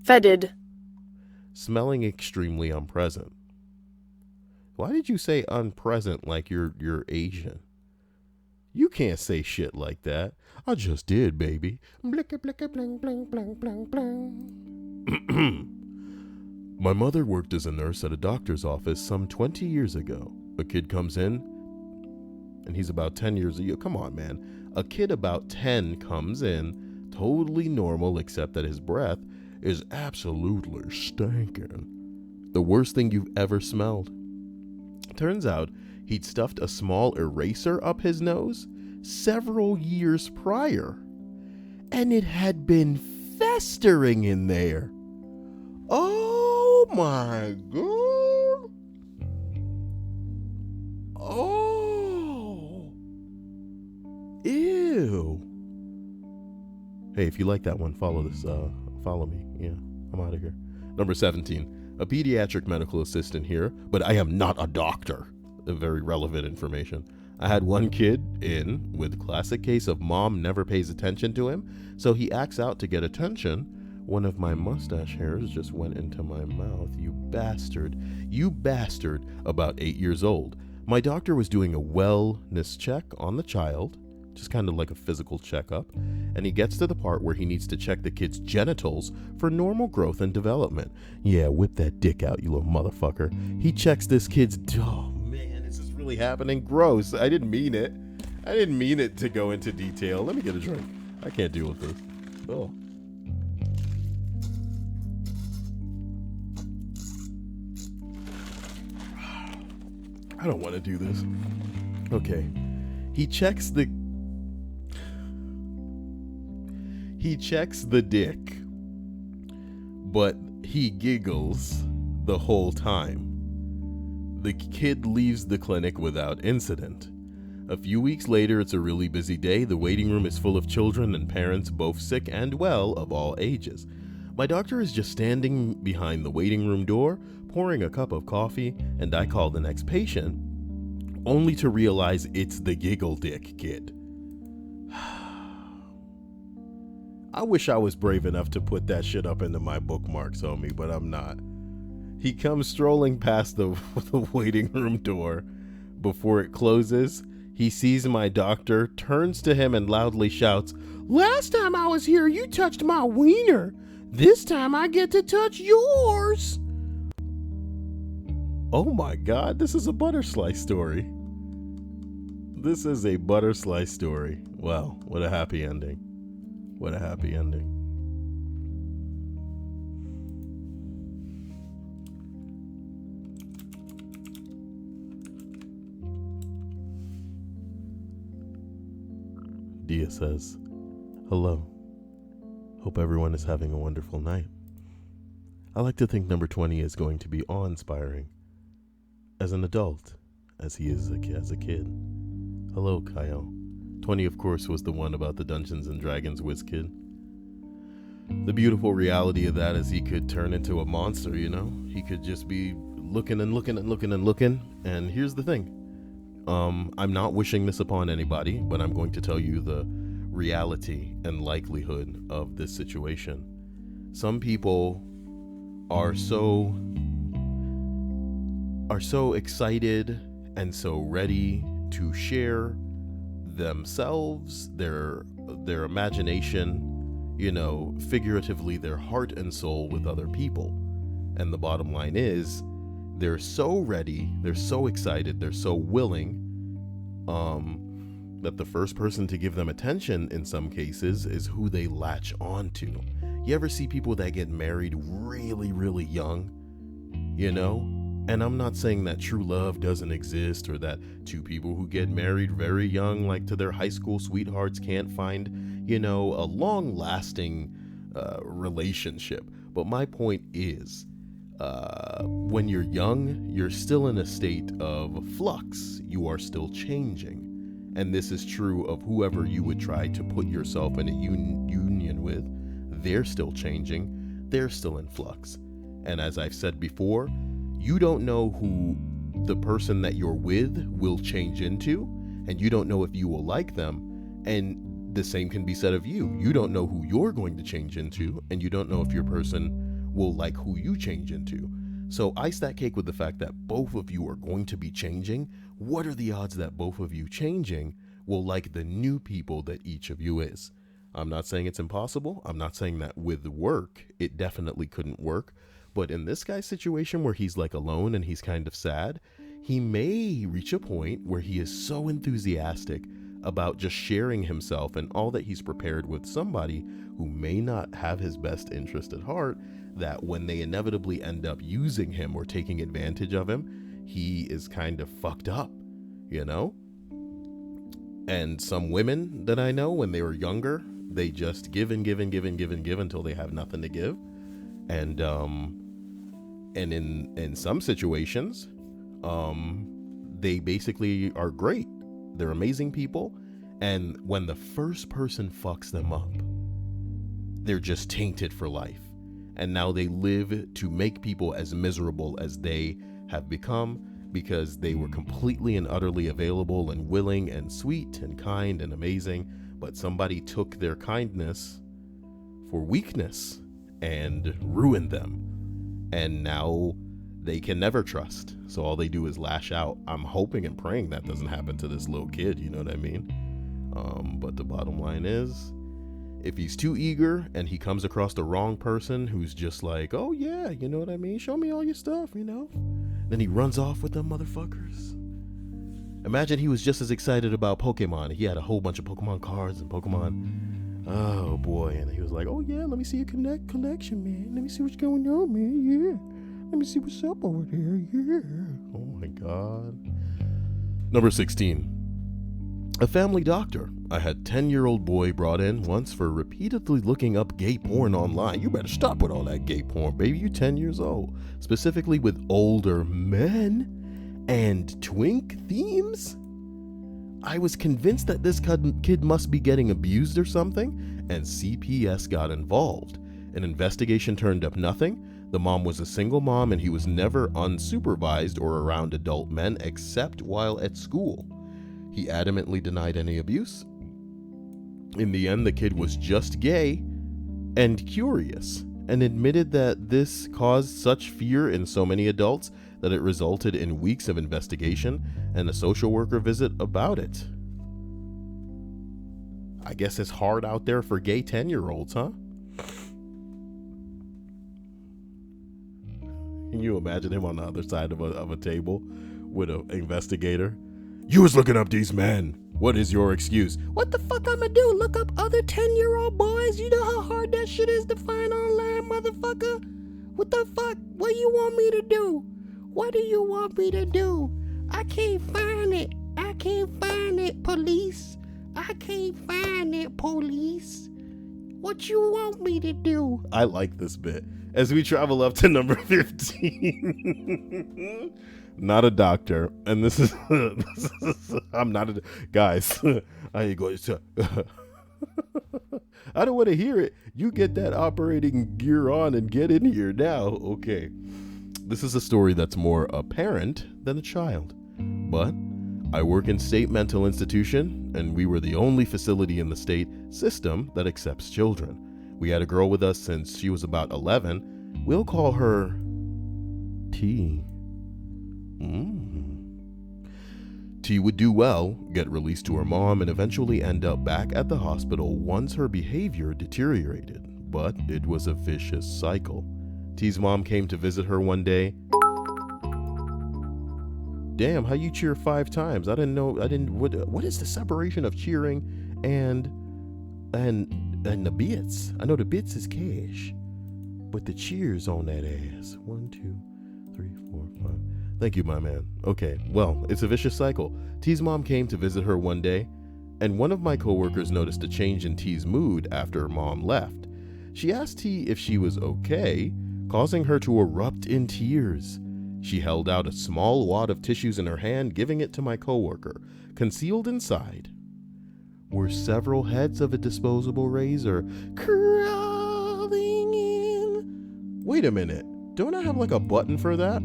Speaker 3: Fetid.
Speaker 1: Smelling extremely unpleasant. Why did you say unpresent like you're Asian? You can't say shit like that. I just did, baby. Blicka, blicka, bling, bling, bling, bling, bling. My mother worked as a nurse at a doctor's office some 20 years ago. A kid comes in, and he's about 10 years old. Come on, man. A kid about 10 comes in, totally normal, except that his breath is absolutely stinking. The worst thing you've ever smelled. Turns out he'd stuffed a small eraser up his nose several years prior, and it had been festering in there. Oh my God. Oh. Ew. Hey, if you like that one, follow me. Yeah, I'm out of here. Number 17, a pediatric medical assistant here, but I am not a doctor. A very relevant information. I had one kid in with classic case of mom never pays attention to him, so he acts out to get attention. One of my mustache hairs just went into my mouth. You bastard. You bastard. About 8 years old. My doctor was doing a wellness check on the child, just kind of like a physical checkup, and he gets to the part where he needs to check the kid's genitals for normal growth and development. Yeah, whip that dick out, you little motherfucker. He checks this kid's... Oh, man, this is really happening. Gross. I didn't mean it. I didn't mean it to go into detail. Let me get a drink. I can't deal with this. Oh. I don't want to do this. Okay. He checks the dick, but he giggles the whole time. The kid leaves the clinic without incident. A few weeks later, it's a really busy day. The waiting room is full of children and parents, both sick and well, of all ages. My doctor is just standing behind the waiting room door, pouring a cup of coffee, and I call the next patient, only to realize it's the giggle dick kid. I wish I was brave enough to put that shit up into my bookmarks, homie, but I'm not. He comes strolling past the waiting room door. Before it closes, he sees my doctor, turns to him and loudly shouts, "Last time I was here, you touched my wiener. This time I get to touch yours." Oh my God, this is a butter slice story. This is a butter slice story. Wow, what a happy ending. What a happy ending. Dia says, "Hello. Hope everyone is having a wonderful night. I like to think number 20 is going to be awe-inspiring. As an adult, as he is as a kid. Hello, Kyle. 20, of course, was the one about the Dungeons and Dragons whiz kid. The beautiful reality of that is he could turn into a monster, you know? He could just be looking and looking and looking and looking. And here's the thing. I'm not wishing this upon anybody, but I'm going to tell you the reality and likelihood of this situation. Some people are so excited and so ready to share themselves, their imagination, you know, figuratively their heart and soul with other people. And the bottom line is they're so ready, they're so excited, they're so willing that the first person to give them attention in some cases is who they latch on to. You ever see people that get married really, really young, you know? And I'm not saying that true love doesn't exist or that two people who get married very young, like to their high school sweethearts, can't find, you know, a long-lasting relationship. But my point is, when you're young, you're still in a state of flux. You are still changing. And this is true of whoever you would try to put yourself in a union with. They're still changing. They're still in flux. And as I've said before, you don't know who the person that you're with will change into, and you don't know if you will like them. And the same can be said of you. You don't know who you're going to change into, and you don't know if your person will like who you change into. So ice that cake with the fact that both of you are going to be changing. What are the odds that both of you changing will like the new people that each of you is? I'm not saying it's impossible. I'm not saying that with work, it definitely couldn't work. But in this guy's situation where he's like alone and he's kind of sad, he may reach a point where he is so enthusiastic about just sharing himself and all that he's prepared with somebody who may not have his best interest at heart, that when they inevitably end up using him or taking advantage of him, he is kind of fucked up, you know? And some women that I know, when they were younger, they just give and give and give and give and give until they have nothing to give. And in some situations, they basically are great. They're amazing people. And when the first person fucks them up, they're just tainted for life. And now they live to make people as miserable as they have become, because they were completely and utterly available and willing and sweet and kind and amazing. But somebody took their kindness for weakness and ruined them. And now they can never trust. So all they do is lash out. I'm hoping and praying that doesn't happen to this little kid, you know what I mean? But the bottom line is, if he's too eager and he comes across the wrong person who's just like, oh yeah, you know what I mean? Show me all your stuff, you know? Then he runs off with them motherfuckers. Imagine he was just as excited about Pokemon. He had a whole bunch of Pokemon cards and Pokemon. Oh boy. And he was like, oh yeah, let me see your collection, man. Let me see what's going on, man. Yeah. Let me see what's up over there. Yeah. Oh my God. Number 16. A family doctor. I had 10-year-old boy brought in once for repeatedly looking up gay porn online. You better stop with all that gay porn, baby. You 10 years old. Specifically with older men and twink themes. I was convinced that this kid must be getting abused or something, and CPS got involved. An investigation turned up nothing. The mom was a single mom, and he was never unsupervised or around adult men except while at school. He adamantly denied any abuse. In the end, the kid was just gay and curious, and admitted that this caused such fear in so many adults that it resulted in weeks of investigation and a social worker visit about it. I guess it's hard out there for gay 10-year-olds, huh? Can you imagine him on the other side of a table with an investigator? You was looking up these men. What is your excuse? What the fuck I'ma do? Look up other 10-year-old boys? You know how hard that shit is to find online, motherfucker? What the fuck? What do you want me to do? What do you want me to do? I can't find it. I can't find it, police. I can't find it, police. What you want me to do? I like this bit. As we travel up to number 15. Not a doctor. And this is, I'm not a, guys, I ain't going to, I don't want to hear it. You get that operating gear on and get in here now. Okay. This is a story that's more a parent than a child. But I work in state mental institution, and we were the only facility in the state system that accepts children. We had a girl with us since she was about 11. We'll call her T. T would do well, get released to her mom, and eventually end up back at the hospital once her behavior deteriorated. But it was a vicious cycle. T's mom came to visit her one day. Damn, how you cheer 5 times? I didn't know. What is the separation of cheering and the bits? I know the bits is cash, but the cheers on that ass. 1, 2, 3, 4, 5. Thank you, my man. Okay, well, it's a vicious cycle. T's mom came to visit her one day, and one of my coworkers noticed a change in T's mood after her mom left. She asked T if she was okay, causing her to erupt in tears. She held out a small wad of tissues in her hand, giving it to my coworker. Concealed inside were several heads of a disposable razor crawling in. Wait a minute, don't I have like a button for that?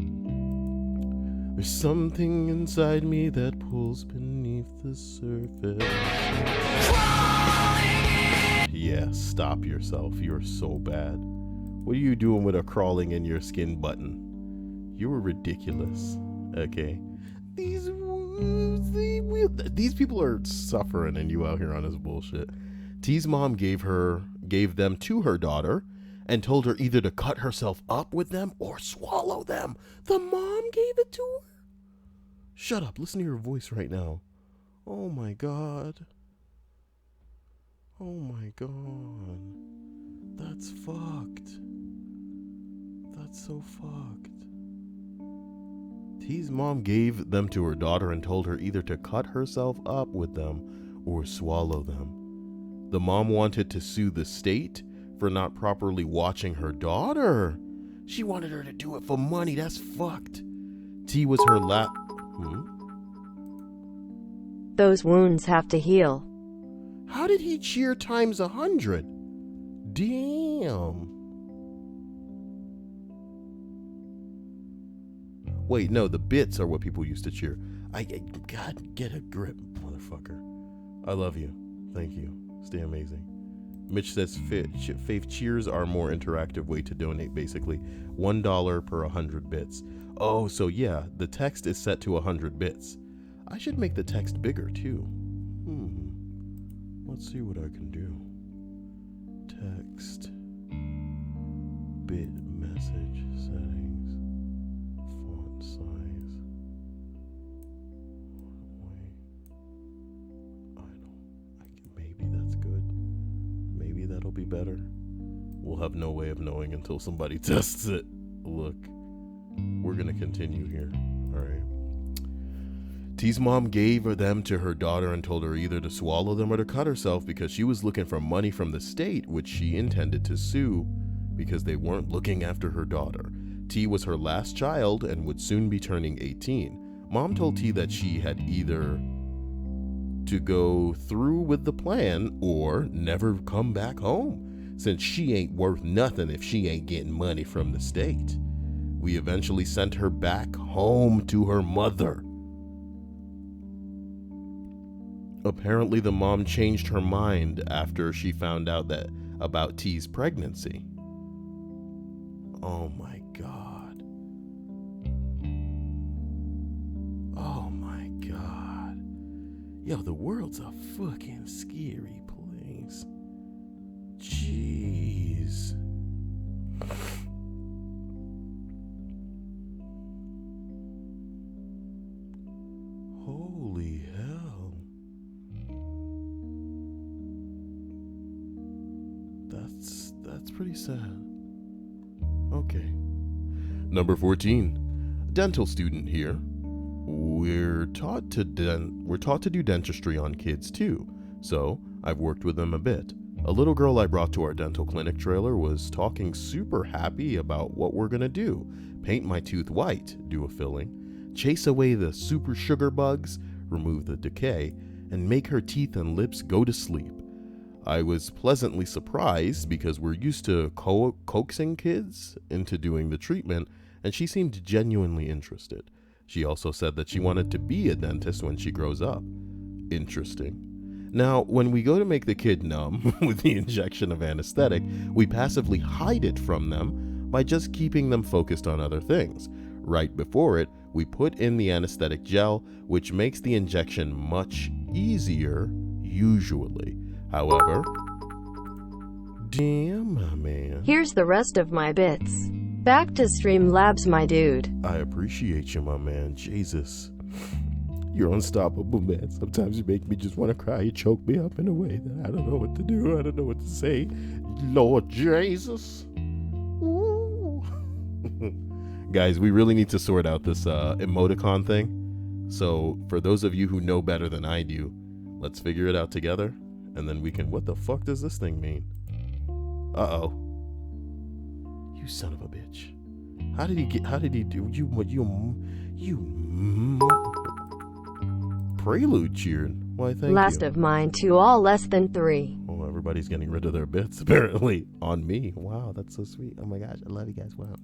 Speaker 1: There's something inside me that pulls beneath the surface. Yeah, stop yourself. You're so bad. What are you doing with a crawling in your skin button? You were ridiculous. Okay. These people are suffering and you out here on this bullshit. T's mom gave them to her daughter and told her either to cut herself up with them or swallow them. The mom gave it to her? Shut up. Listen to your voice right now. Oh my God. Oh my God. That's fucked. That's so fucked. T's mom gave them to her daughter and told her either to cut herself up with them or swallow them. The mom wanted to sue the state for not properly watching her daughter. She wanted her to do it for money. That's fucked. T was her
Speaker 4: Those wounds have to heal.
Speaker 1: How did he cheer times 100? Damn. Wait, no, the bits are what people used to cheer. God, get a grip, motherfucker. I love you. Thank you. Stay amazing. Mitch says Faith cheers are a more interactive way to donate, basically. $1 per 100 bits. Oh, so yeah, the text is set to 100 bits. I should make the text bigger, too. Let's see what I can do. Text. Bit message settings. Font size. Maybe that's good. Maybe that'll be better. We'll have no way of knowing until somebody tests it. Look, we're gonna continue here. All right. T's mom gave them to her daughter and told her either to swallow them or to cut herself because she was looking for money from the state, which she intended to sue because they weren't looking after her daughter. T was her last child and would soon be turning 18. Mom told T that she had either to go through with the plan or never come back home, since she ain't worth nothing if she ain't getting money from the state. We eventually sent her back home to her mother. Apparently, the mom changed her mind after she found out about T's pregnancy. Oh my God. Oh my God. Yo, the world's a fucking scary place. Jeez. Holy hell. That's pretty sad. Okay. Number 14. Dental student here. We're taught to do dentistry on kids too, so I've worked with them a bit. A little girl I brought to our dental clinic trailer was talking super happy about what we're gonna do. Paint my tooth white, do a filling, chase away the super sugar bugs, remove the decay, and make her teeth and lips go to sleep. I was pleasantly surprised because we're used to coaxing kids into doing the treatment, and she seemed genuinely interested. She also said that she wanted to be a dentist when she grows up. Interesting. Now, when we go to make the kid numb with the injection of anesthetic, we passively hide it from them by just keeping them focused on other things. Right before it, we put in the anesthetic gel, which makes the injection much easier, usually. However, damn, my man.
Speaker 4: Here's the rest of my bits. Back to Streamlabs, my dude.
Speaker 1: I appreciate you, my man. Jesus. You're unstoppable, man. Sometimes you make me just want to cry. You choke me up in a way that I don't know what to do. I don't know what to say. Lord Jesus. Ooh. Guys, we really need to sort out this emoticon thing. So for those of you who know better than I do, let's figure it out together. And then we can, what the fuck does this thing mean? Uh-oh. You son of a bitch. How did he do, Prelude cheered. Why, thank you.
Speaker 4: Last of mine to all less than 3.
Speaker 1: Oh, everybody's getting rid of their bits, apparently, on me. Wow, that's so sweet. Oh my gosh, I love you guys. Wow.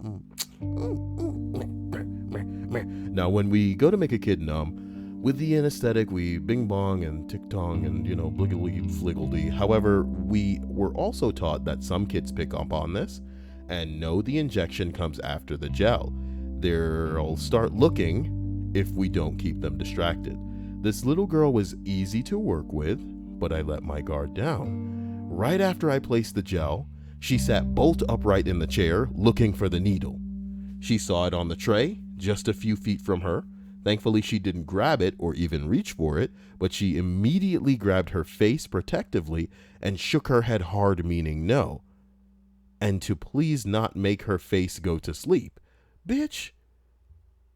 Speaker 1: Now, when we go to make a kid numb, with the anesthetic, we bing bong and tick tong and, bliggly fliggledy. However, we were also taught that some kids pick up on this and know the injection comes after the gel. They'll start looking if we don't keep them distracted. This little girl was easy to work with, but I let my guard down. Right after I placed the gel, she sat bolt upright in the chair, looking for the needle. She saw it on the tray, just a few feet from her. Thankfully, she didn't grab it or even reach for it, but she immediately grabbed her face protectively and shook her head hard, meaning no. And to please not make her face go to sleep. Bitch,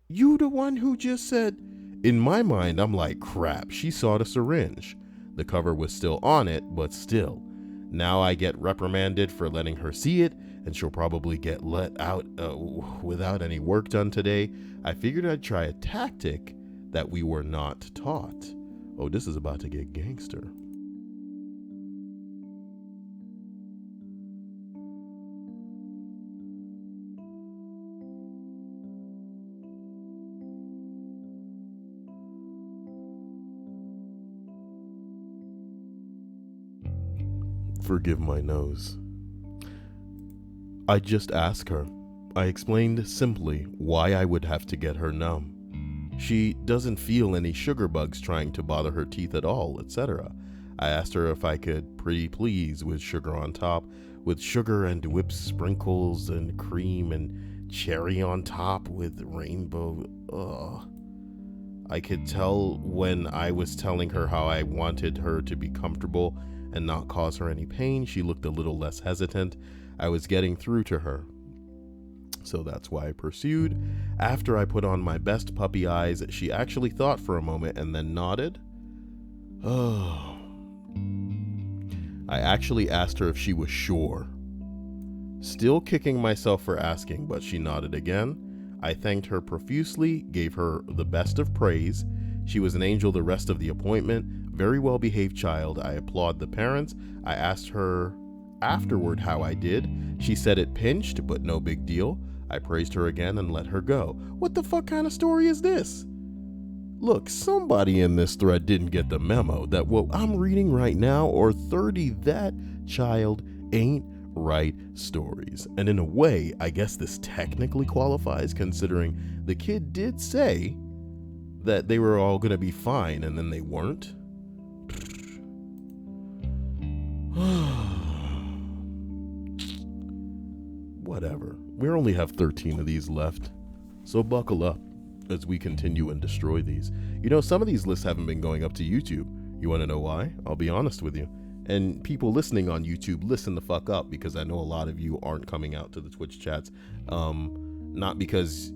Speaker 1: you the one who just said... In my mind, I'm like, crap, she saw the syringe. The cover was still on it, but still. Now I get reprimanded for letting her see it, and she'll probably get let out without any work done today. I figured I'd try a tactic that we were not taught. Oh, this is about to get gangster. Forgive my nose. I just asked her. I explained simply why I would have to get her numb. She doesn't feel any sugar bugs trying to bother her teeth at all, etc. I asked her if I could pretty please with sugar on top, with sugar and whipped sprinkles and cream and cherry on top with rainbow. Ugh. I could tell when I was telling her how I wanted her to be comfortable and not cause her any pain, she looked a little less hesitant. I was getting through to her. So that's why I pursued. After I put on my best puppy eyes, she actually thought for a moment and then nodded. Oh. I actually asked her if she was sure. Still kicking myself for asking, but she nodded again. I thanked her profusely, gave her the best of praise. She was an angel the rest of the appointment. Very well behaved child. I applaud the parents. I asked her afterward how I did. She said it pinched, but no big deal. I praised her again and let her go. What the fuck kind of story is this? Look, somebody in this thread didn't get the memo that what I'm reading right now or 30 that child ain't right stories. And in a way, I guess this technically qualifies considering the kid did say that they were all gonna be fine and then they weren't. Whatever. We only have 13 of these left, so buckle up as we continue and destroy these. Some of these lists haven't been going up to YouTube. You want to know why? I'll be honest with you. And people listening on YouTube, listen the fuck up, because I know a lot of you aren't coming out to the Twitch chats. Not because,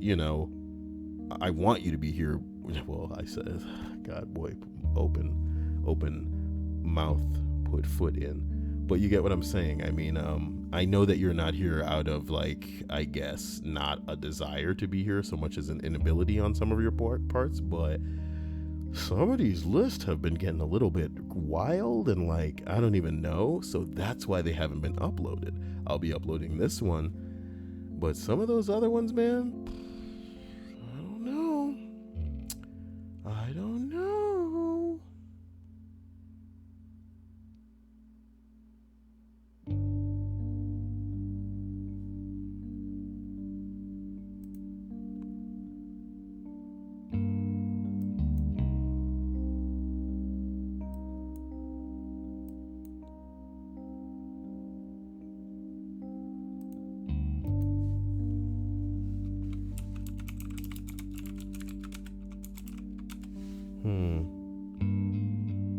Speaker 1: I want you to be here. Well, I said, God, boy, open mouth, put foot in. But you get what I'm saying. I mean, I know that you're not here out of, like, I guess, not a desire to be here so much as an inability on some of your parts, but some of these lists have been getting a little bit wild and, like, I don't even know. So that's why they haven't been uploaded. I'll be uploading this one, but some of those other ones, man, I don't know. I don't know.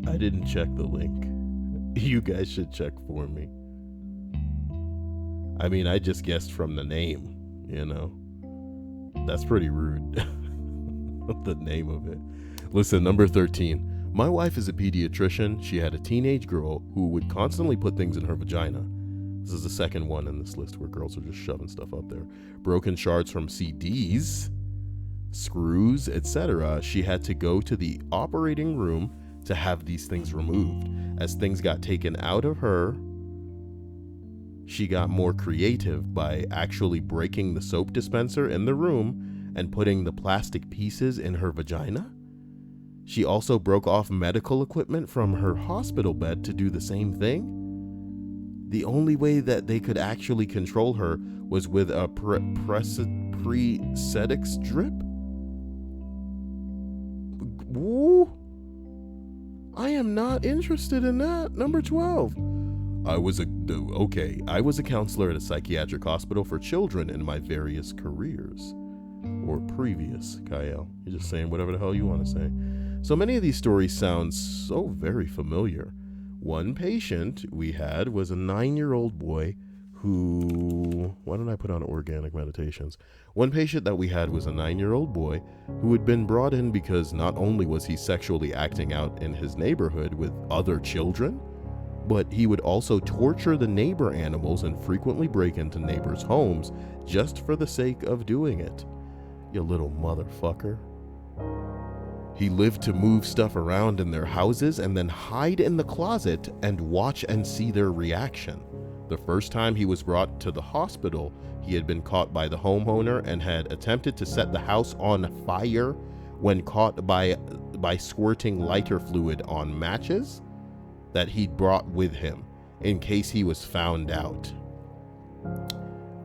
Speaker 1: I didn't check the link. You guys should check for me. I mean, I just guessed from the name, you know. That's pretty rude. The name of it. Listen, number 13. My wife is a pediatrician. She had a teenage girl who would constantly put things in her vagina. This is the second one in this list where girls are just shoving stuff up there. Broken shards from CDs, screws, etc. She had to go to the operating room to have these things removed. As things got taken out of her, she got more creative by actually breaking the soap dispenser in the room and putting the plastic pieces in her vagina. She also broke off medical equipment from her hospital bed to do the same thing. The only way that they could actually control her was with a prosthetics drip. Woo! I am not interested in that. Number 12. I was a counselor at a psychiatric hospital for children in my various careers. Or previous, Kyle. You're just saying whatever the hell you want to say. So many of these stories sound so very familiar. One patient we had was a 9-year-old boy who... Why don't I put on organic meditations? One patient that we had was a 9-year-old boy who had been brought in because not only was he sexually acting out in his neighborhood with other children, but he would also torture the neighbor animals and frequently break into neighbors' homes just for the sake of doing it. You little motherfucker. He lived to move stuff around in their houses and then hide in the closet and watch and see their reaction. The first time he was brought to the hospital, he had been caught by the homeowner and had attempted to set the house on fire when caught by squirting lighter fluid on matches that he'd brought with him in case he was found out.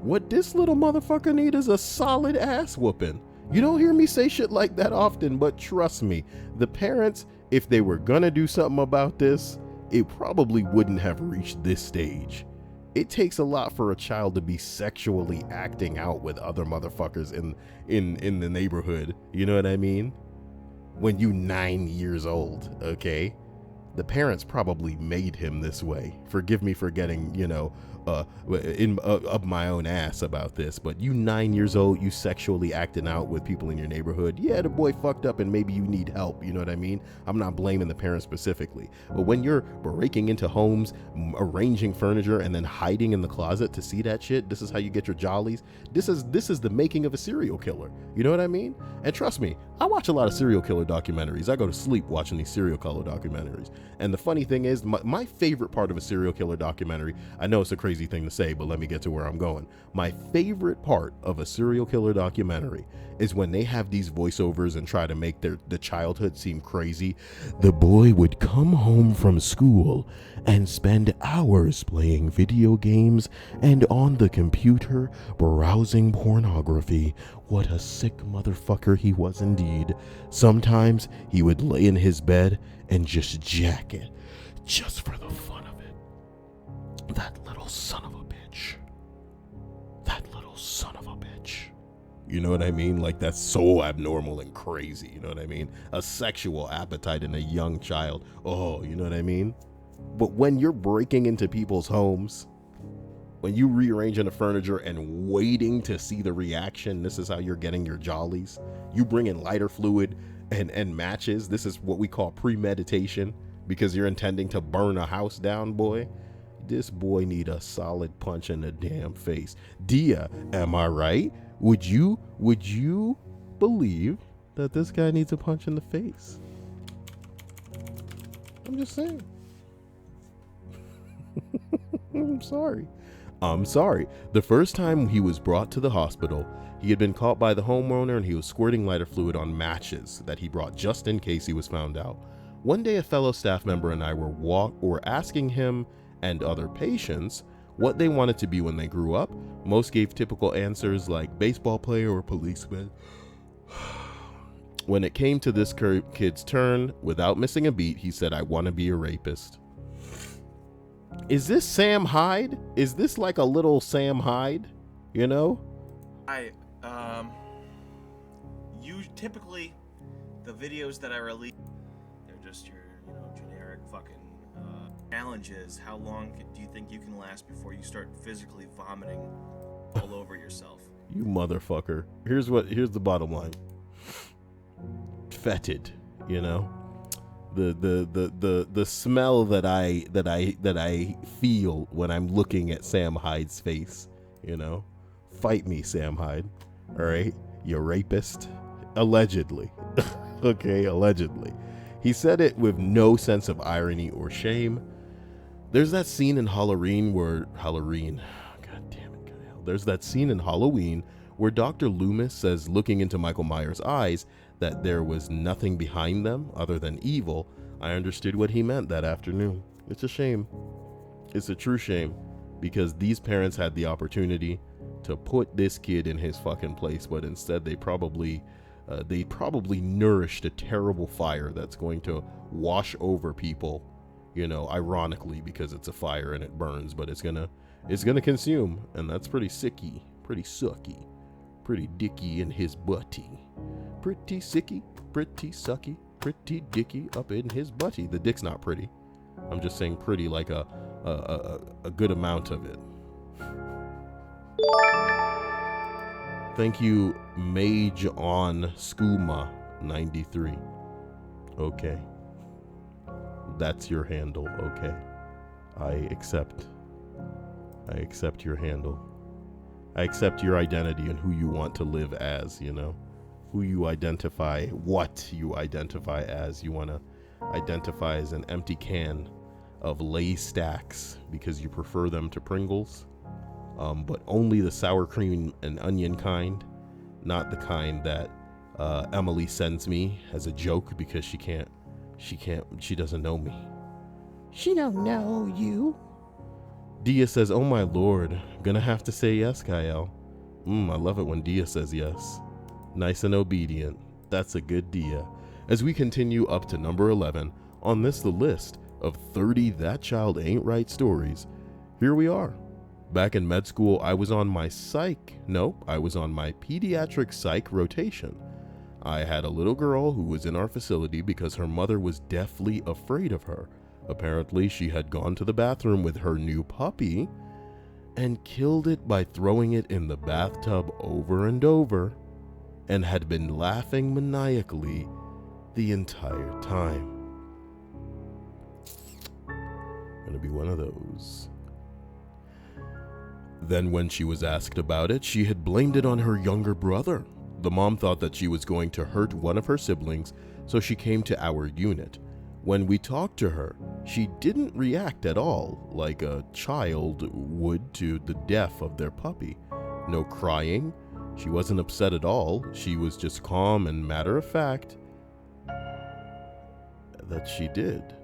Speaker 1: What this little motherfucker need is a solid ass whooping. You don't hear me say shit like that often, but trust me, the parents, if they were gonna do something about this, it probably wouldn't have reached this stage. It takes a lot for a child to be sexually acting out with other motherfuckers in the neighborhood. You know what I mean? When you 9 years old, okay? The parents probably made him this way. Forgive me for getting, up my own ass about this, but you 9 years old, you sexually acting out with people in your neighborhood. Yeah, the boy fucked up and maybe you need help. You know what I mean? I'm not blaming the parents specifically, but when you're breaking into homes, arranging furniture, and then hiding in the closet to see that shit, this is how you get your jollies. This is the making of a serial killer. You know what I mean? And trust me, I watch a lot of serial killer documentaries. I go to sleep watching these serial killer documentaries. And the funny thing is, my favorite part of a serial killer documentary, I know it's a crazy thing to say, but let me get to where I'm going. My favorite part of a serial killer documentary is when they have these voiceovers and try to make the childhood seem crazy. The boy would come home from school and spend hours playing video games and on the computer browsing pornography. What a sick motherfucker he was indeed. Sometimes he would lay in his bed and just jack it, just for the fun of it. That little son of a bitch. That little son of a bitch. You know what I mean? Like, that's so abnormal and crazy. You know what I mean? A sexual appetite in a young child. Oh, you know what I mean? But when you're breaking into people's homes, when you rearranging the furniture and waiting to see the reaction, this is how you're getting your jollies. You bring in lighter fluid and matches. This is what we call premeditation, because you're intending to burn a house down, boy. This boy need a solid punch in the damn face. Dia, am I right? Would you believe that this guy needs a punch in the face? I'm just saying. I'm sorry. The first time he was brought to the hospital, he had been caught by the homeowner and he was squirting lighter fluid on matches that he brought just in case he was found out. One day, a fellow staff member and I were asking him and other patients what they wanted to be when they grew up. Most gave typical answers like baseball player or policeman. When it came to this kid's turn, without missing a beat, he said, "I want to be a rapist." Is this Sam Hyde? Is this like a little Sam Hyde? You know?
Speaker 5: You typically, the videos that I release, they're just your, generic fucking challenges. How long do you think you can last before you start physically vomiting all over yourself?
Speaker 1: You motherfucker. Here's the bottom line. Fetid, the smell that I feel when I'm looking at Sam Hyde's face, Fight me, Sam Hyde. All right, you rapist. Allegedly. Okay, allegedly. He said it with no sense of irony or shame. There's that scene in Halloween where There's that scene in Halloween where Dr. Loomis says, looking into Michael Myers' eyes, that there was nothing behind them other than evil. I understood what he meant that afternoon. It's a shame. It's a true shame, because these parents had the opportunity to put this kid in his fucking place, but instead they probably nourished a terrible fire that's going to wash over people, ironically, because it's a fire and it burns, but it's gonna consume, and that's pretty sicky, pretty sucky, pretty dicky in his butty. Pretty sicky, pretty sucky, pretty dicky up in his butty. The dick's not pretty. I'm just saying pretty like a good amount of it. Thank you, Mage on Skooma 93. Okay. That's your handle, okay. I accept your handle. I accept your identity and who you want to live as, who you identify, what you identify as. You want to identify as an empty can of Lay's stacks because you prefer them to Pringles, but only the sour cream and onion kind, not the kind that Emily sends me as a joke because she doesn't know me. She don't know you. Dia says, "Oh my lord, gonna have to say yes, Kyle." I love it when Dia says yes. Nice and obedient. That's a good Dia. As we continue up to number 11 on the list of 30 That Child Ain't Right stories, here we are. Back in med school, I was on my pediatric psych rotation. I had a little girl who was in our facility because her mother was deathly afraid of her. Apparently, she had gone to the bathroom with her new puppy and killed it by throwing it in the bathtub over and over, and had been laughing maniacally the entire time. Gonna be one of those. Then when she was asked about it, she had blamed it on her younger brother. The mom thought that she was going to hurt one of her siblings, so she came to our unit. When we talked to her, she didn't react at all like a child would to the death of their puppy. No crying. She wasn't upset at all. She was just calm and matter of fact that she did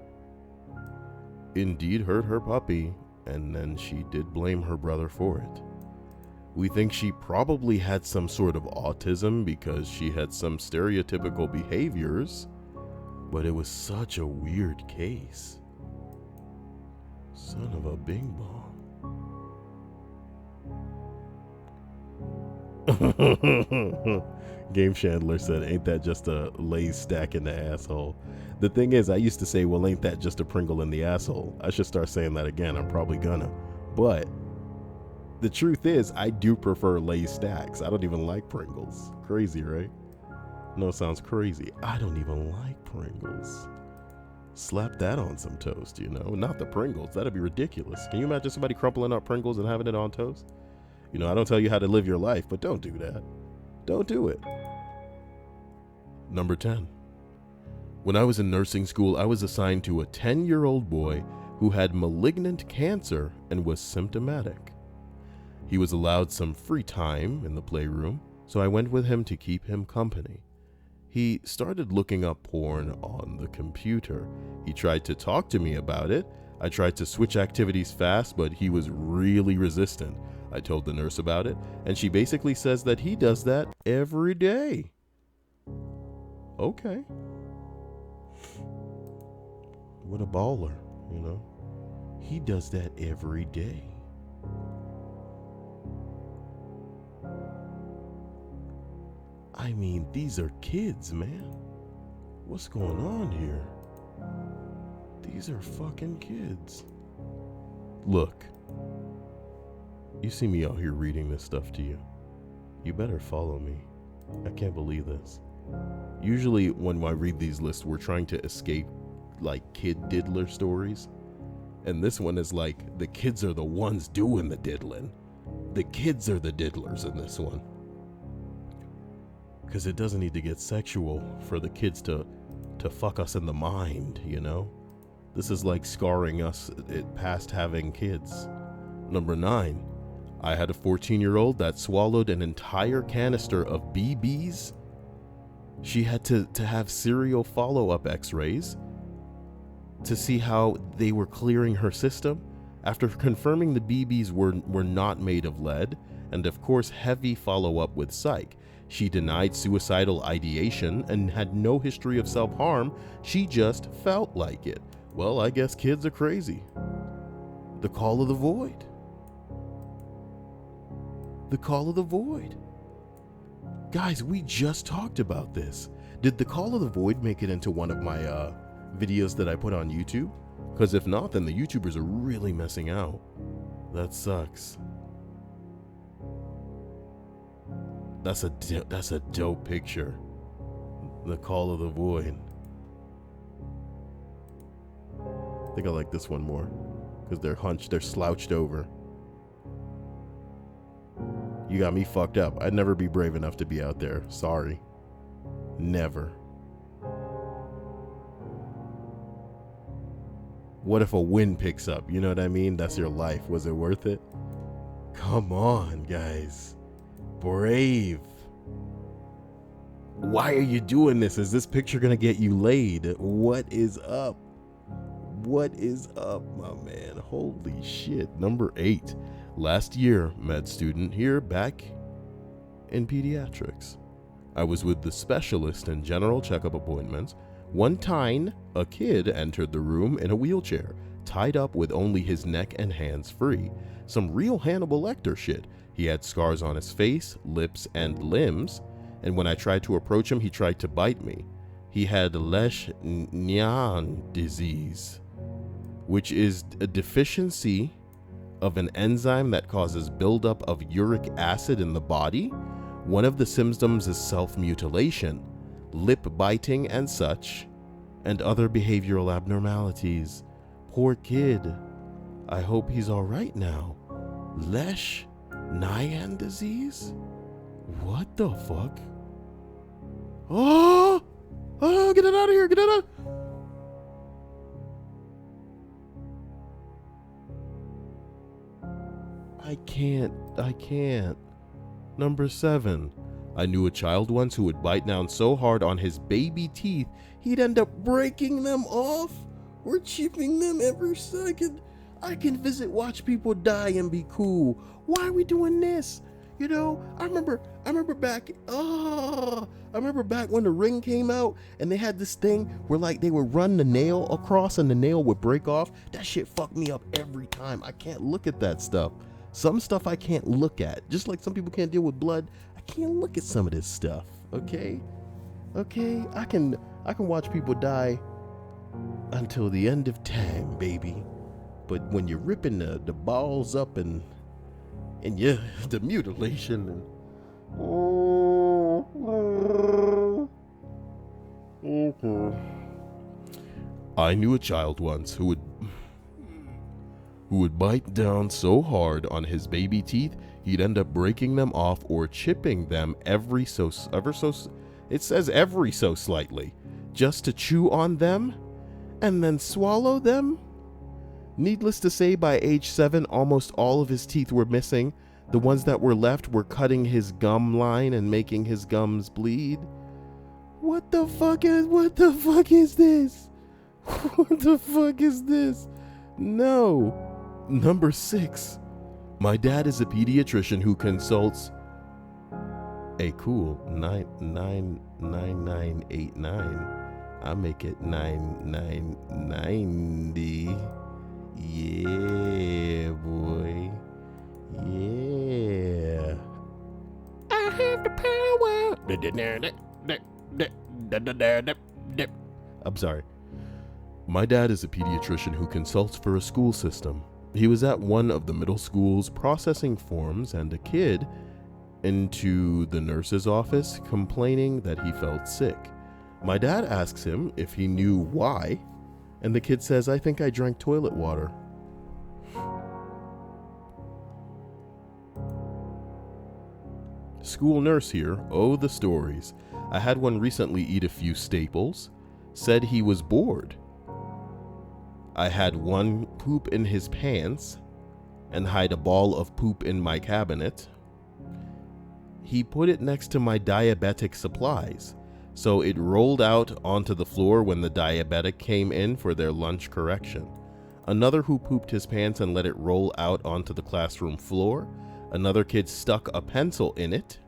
Speaker 1: indeed hurt her puppy, and then she did blame her brother for it. We think she probably had some sort of autism because she had some stereotypical behaviors, but it was such a weird case. Son of a bing bong. Game Chandler said, "Ain't that just a Lay's stack in the asshole?" The thing is, I used to say, well, ain't that just a Pringle in the asshole? I should start saying that again. I'm probably gonna. But the truth is, I do prefer Lay's stacks. I don't even like Pringles. Crazy, right? No, it sounds crazy. I don't even like Pringles. Slap that on some toast, you know? Not the Pringles. That'd be ridiculous. Can you imagine somebody crumpling up Pringles and having it on toast? You know, I don't tell you how to live your life, but don't do that. Don't do it. Number 10. When I was in nursing school, I was assigned to a 10-year-old boy who had malignant cancer and was symptomatic. He was allowed some free time in the playroom, so I went with him to keep him company. He started looking up porn on the computer. He tried to talk to me about it. I tried to switch activities fast, but he was really resistant. I told the nurse about it, and she basically says that he does that every day. Okay. What a baller, you know? He does that every day. I mean, these are kids, man. What's going on here? These are fucking kids. Look, you see me out here reading this stuff to you. You better follow me. I can't believe this. Usually when I read these lists, we're trying to escape like kid diddler stories. And this one is like the kids are the ones doing the diddling. The kids are the diddlers in this one. Because it doesn't need to get sexual for the kids to fuck us in the mind, you know? This is like scarring us past having kids. Number 9, I had a 14-year-old that swallowed an entire canister of BBs. She had to have serial follow-up x-rays to see how they were clearing her system after confirming the BBs were not made of lead, and of course heavy follow-up with psych. She denied suicidal ideation and had no history of self-harm. She just felt like it. Well, I guess kids are crazy. The call of the void. The call of the void. Guys, we just talked about this. Did the call of the void make it into one of my videos that I put on YouTube? Because if not, then the YouTubers are really missing out. That sucks. That's a dope picture. The call of the void. I think I like this one more because they're slouched over. You got me fucked up. I'd never be brave enough to be out there. Sorry. Never. What if a wind picks up? You know what I mean? That's your life. Was it worth it? Come on, guys. Brave. Why are you doing this? Is this picture gonna get you laid? What is up? What is up, my man? Holy shit. Number 8. Last year, med student here back in pediatrics. I was with the specialist in general checkup appointments. One time, a kid entered the room in a wheelchair, tied up with only his neck and hands free. Some real Hannibal Lecter shit. He had scars on his face, lips, and limbs, and when I tried to approach him, he tried to bite me. He had Lesch-Nyhan disease, which is a deficiency of an enzyme that causes buildup of uric acid in the body. One of the symptoms is self-mutilation, lip biting and such, and other behavioral abnormalities. Poor kid. I hope he's all right now. Lesch-Nyhan disease? What the fuck? Oh! Oh, get it out of here! Get it out! I can't. Number 7. I knew a child once who would bite down so hard on his baby teeth, he'd end up breaking them off or chipping them every second. I can visit, watch people die and be cool. Why are we doing this? You know, I remember back when the Ring came out and they had this thing where like they would run the nail across and the nail would break off. That shit fucked me up every time. I can't look at that stuff. Some stuff I can't look at. Just like some people can't deal with blood, I can't look at some of this stuff. Okay? I can watch people die until the end of time, baby. But when you're ripping the balls up and yeah, the mutilation and I knew a child once who would bite down so hard on his baby teeth he'd end up breaking them off or chipping them every so slightly, just to chew on them and then swallow them. Needless to say, by age 7, almost all of his teeth were missing. The ones that were left were cutting his gum line and making his gums bleed. What the fuck is this? What the fuck is this? No. Number 6. My dad is a pediatrician who consults a cool 99989. I'll make it 9990. Yeah, boy. Yeah. I have the power. I'm sorry. My dad is a pediatrician who consults for a school system. He was at one of the middle schools processing forms, and a kid into the nurse's office complaining that he felt sick. My dad asks him if he knew why, and the kid says, I think I drank toilet water. School nurse here. Oh, the stories. I had one recently eat a few staples. Said he was bored. I had one poop in his pants and hide a ball of poop in my cabinet. He put it next to my diabetic supplies, so it rolled out onto the floor when the diabetic came in for their lunch correction. Another who pooped his pants and let it roll out onto the classroom floor. Another kid stuck a pencil in it.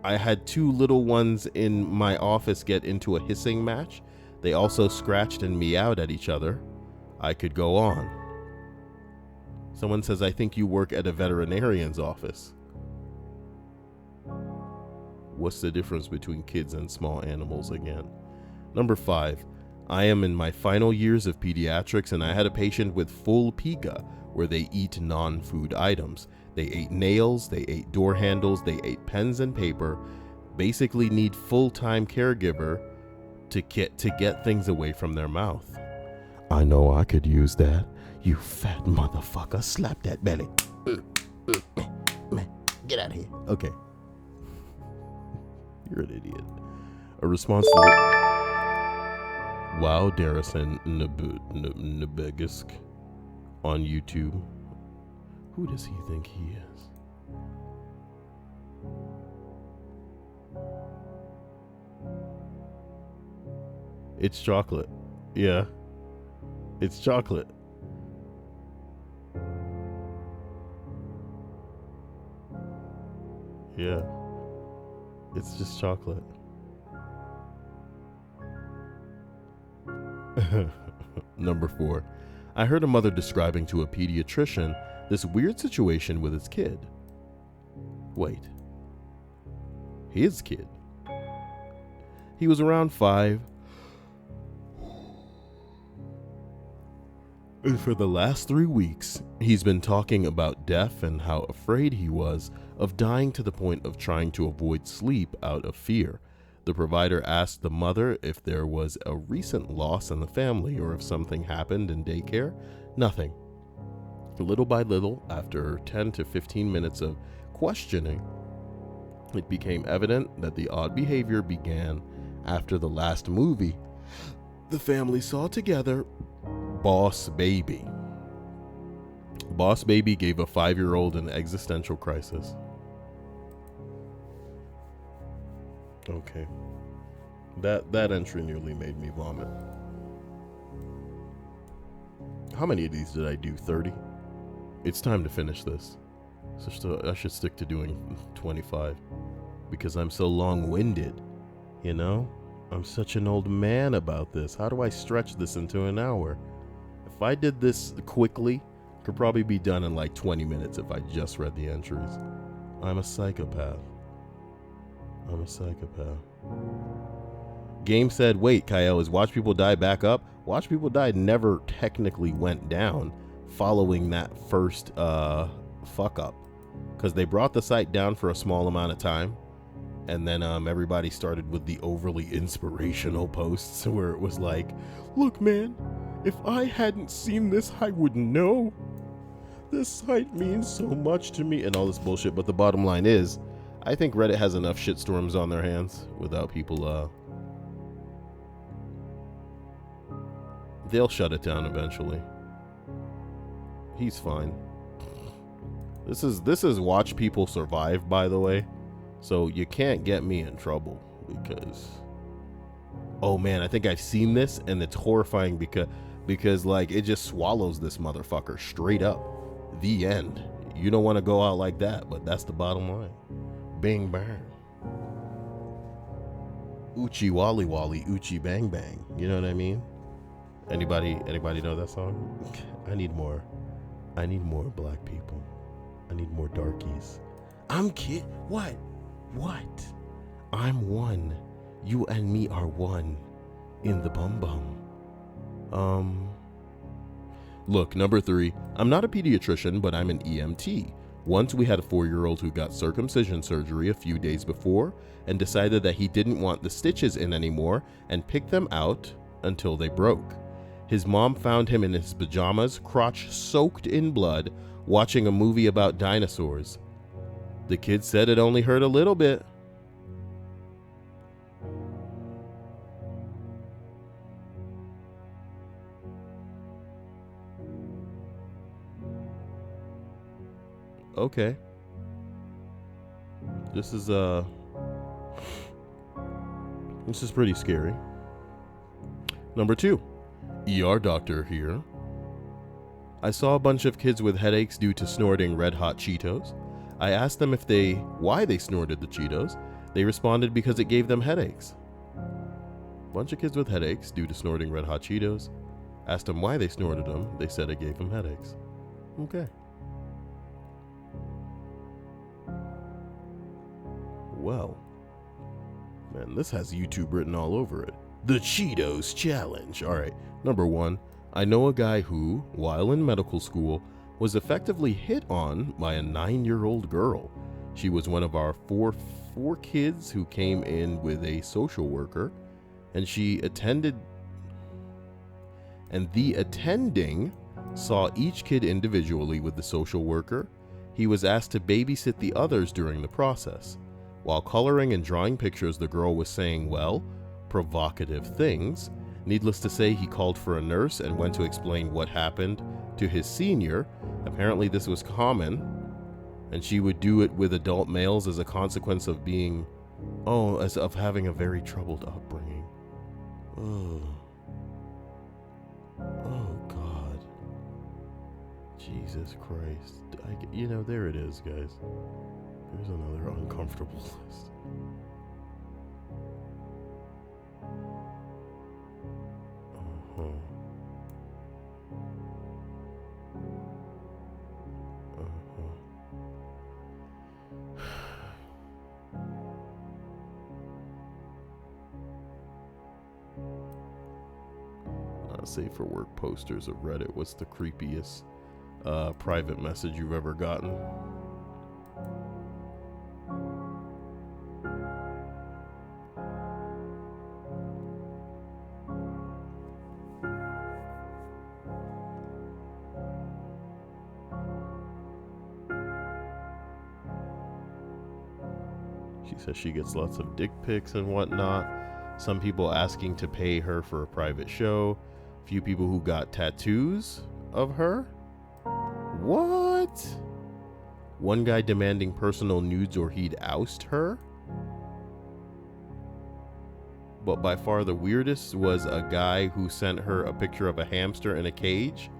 Speaker 1: I had 2 little ones in my office get into a hissing match. They also scratched and meowed at each other. I could go on. Someone says, I think you work at a veterinarian's office. What's the difference between kids and small animals again? Number 5. I am in my final years of pediatrics, and I had a patient with full pica, where they eat non-food items. They ate nails, they ate door handles, they ate pens and paper. Basically need full-time caregiver to get things away from their mouth. I know I could use that. You fat motherfucker, slap that belly. Get out of here. Okay. You're an idiot. A response to Wow Darrison Nebegisk on YouTube. Who does he think he is? It's chocolate. Yeah. It's chocolate. Yeah. It's just chocolate. Number 4. I heard a mother describing to a pediatrician this weird situation with his kid. Wait. His kid? He was around 5. And for the last 3 weeks, he's been talking about death and how afraid he was of dying to the point of trying to avoid sleep out of fear. The provider asked the mother if there was a recent loss in the family or if something happened in daycare. Nothing. Little by little, after 10 to 15 minutes of questioning, it became evident that the odd behavior began after the last movie the family saw together, Boss Baby. Boss Baby gave a 5-year-old an existential crisis. Okay. That entry nearly made me vomit. How many of these did I do? 30? It's time to finish this. So I should stick to doing 25 because I'm so long-winded, you know? I'm such an old man about this. How do I stretch this into an hour? If I did this quickly, it could probably be done in like 20 minutes if I just read the entries. I'm a psychopath. I'm a psychopath. Game said, wait, Kyle, is Watch People Die back up? Watch People Die never technically went down following that first fuck up. Because they brought the site down for a small amount of time. And then everybody started with the overly inspirational posts where it was like, look, man, if I hadn't seen this, I wouldn't know. This site means so much to me and all this bullshit. But the bottom line is, I think Reddit has enough shitstorms on their hands without people, they'll shut it down eventually. He's fine. This is watch people survive, by the way. So you can't get me in trouble because, oh man, I think I've seen this and it's horrifying because like it just swallows this motherfucker straight up. The end. You don't want to go out like that, but that's the bottom line. Bing bang. Uchi wally wally, uchi bang bang. You know what I mean? Anybody know that song? I need more black people. I need more darkies. I'm kid. What? I'm one. You and me are one in the bum bum. Look, number 3. I'm not a pediatrician, but I'm an EMT. Once we had a 4-year-old who got circumcision surgery a few days before and decided that he didn't want the stitches in anymore and picked them out until they broke. His mom found him in his pajamas, crotch soaked in blood, watching a movie about dinosaurs. The kid said it only hurt a little bit. Okay. This is pretty scary. Number 2. ER doctor here. I saw a bunch of kids with headaches due to snorting Red Hot Cheetos. I asked them why they snorted the Cheetos. They responded because it gave them headaches. Bunch of kids with headaches due to snorting Red Hot Cheetos. Asked them why they snorted them. They said it gave them headaches. Okay. Well, man, this has YouTube written all over it. The Cheetos Challenge. All right. Number 1. I know a guy who, while in medical school, was effectively hit on by a 9-year-old girl. She was one of our four kids who came in with a social worker, and the attending saw each kid individually with the social worker. He was asked to babysit the others during the process. While coloring and drawing pictures, the girl was saying, well, provocative things. Needless to say, he called for a nurse and went to explain what happened to his senior. Apparently this was common, and she would do it with adult males as a consequence of of having a very troubled upbringing. Oh God. Jesus Christ. There it is, guys. There's another uncomfortable list. Not safe for work posters of Reddit. What's the creepiest private message you've ever gotten? She says she gets lots of dick pics and whatnot. Some people asking to pay her for a private show. A few people who got tattoos of her. What? One guy demanding personal nudes or he'd oust her. But by far the weirdest was a guy who sent her a picture of a hamster in a cage.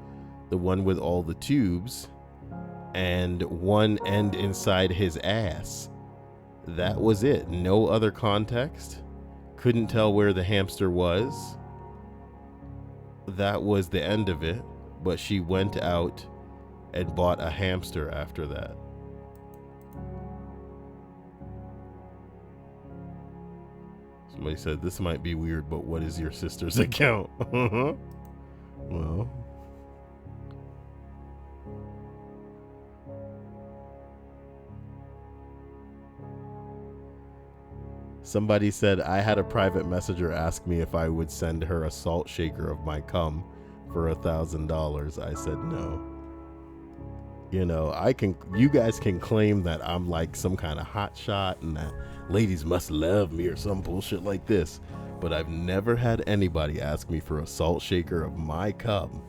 Speaker 1: The one with all the tubes. And one end inside his ass. That was it. No other context. Couldn't tell where the hamster was. That was the end of it. But she went out and bought a hamster after that. Somebody said, this might be weird, but what is your sister's account? Well... Somebody said I had a private messenger ask me if I would send her a salt shaker of my cum for $1,000. I said no. You know, you guys can claim that I'm like some kind of hot shot and that ladies must love me or some bullshit like this, but I've never had anybody ask me for a salt shaker of my cum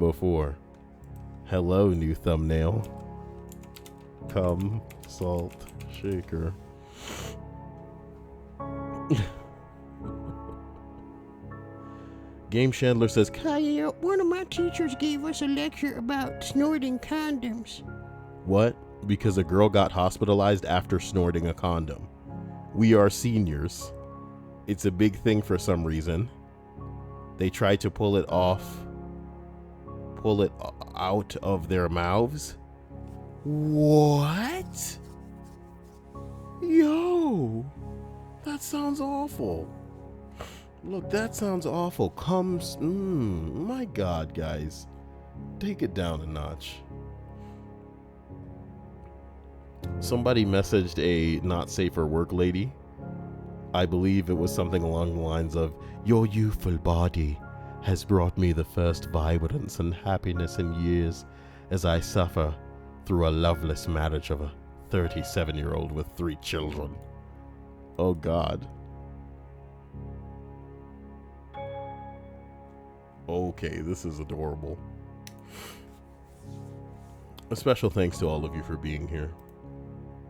Speaker 1: before. Hello, new thumbnail. Cum salt shaker. Game Chandler says,
Speaker 6: Kyle, one of my teachers gave us a lecture about snorting condoms.
Speaker 1: what? Because a girl got hospitalized after snorting a condom. We are seniors. It's a big thing for some reason. They tried to pull it out of their mouths. What? Yo, that sounds awful. Look, that sounds awful. My God, guys. Take it down a notch. Somebody messaged a not safe for work lady. I believe it was something along the lines of, your youthful body has brought me the first vibrance and happiness in years as I suffer through a loveless marriage of a 37-year-old with 3 children. Oh, God. Okay, this is adorable. A special thanks to all of you for being here.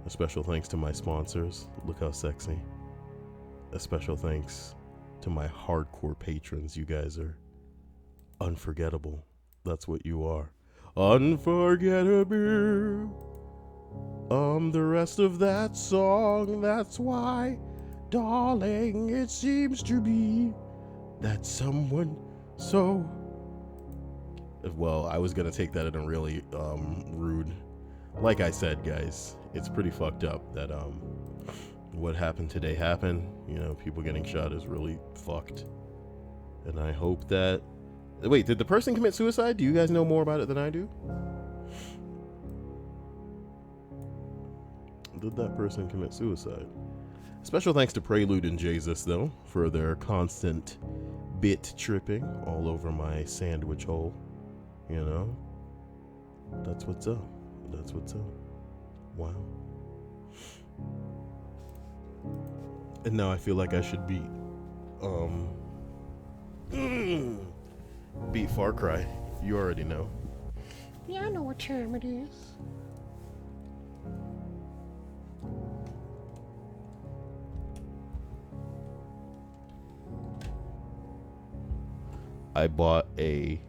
Speaker 1: A special thanks to my sponsors. Look how sexy. A special thanks to my hardcore patrons. You guys are unforgettable. That's what you are. Unforgettable. The rest of that song, that's why, darling, it seems to be that someone so... Well, I was gonna take that in a really rude... Like I said, guys, it's pretty fucked up that what happened today happened. You know, people getting shot is really fucked. And I hope that... Wait, did the person commit suicide? Do you guys know more about it than I do? Did that person commit suicide? Special thanks to Prelude and Jesus, though, for their constant bit tripping all over my sandwich hole. You know? That's what's up. That's what's up. Wow. And now I feel like I should beat Far Cry. You already know.
Speaker 6: Yeah, I know what time it is.
Speaker 1: I bought a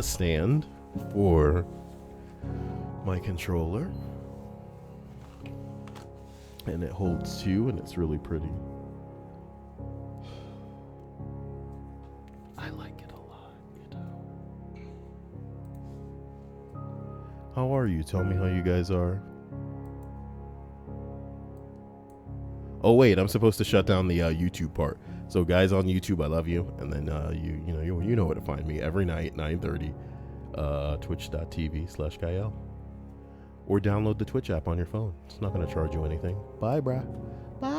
Speaker 1: stand for my controller, and it holds 2, and it's really pretty. I like it a lot, you know. How are you? Tell me how you guys are. Oh wait, I'm supposed to shut down the YouTube part. So guys on YouTube, I love you, and then you know where to find me every night, 9:30, twitch.tv/Kyle, or download the Twitch app on your phone. It's not gonna charge you anything. Bye, brah. Bye.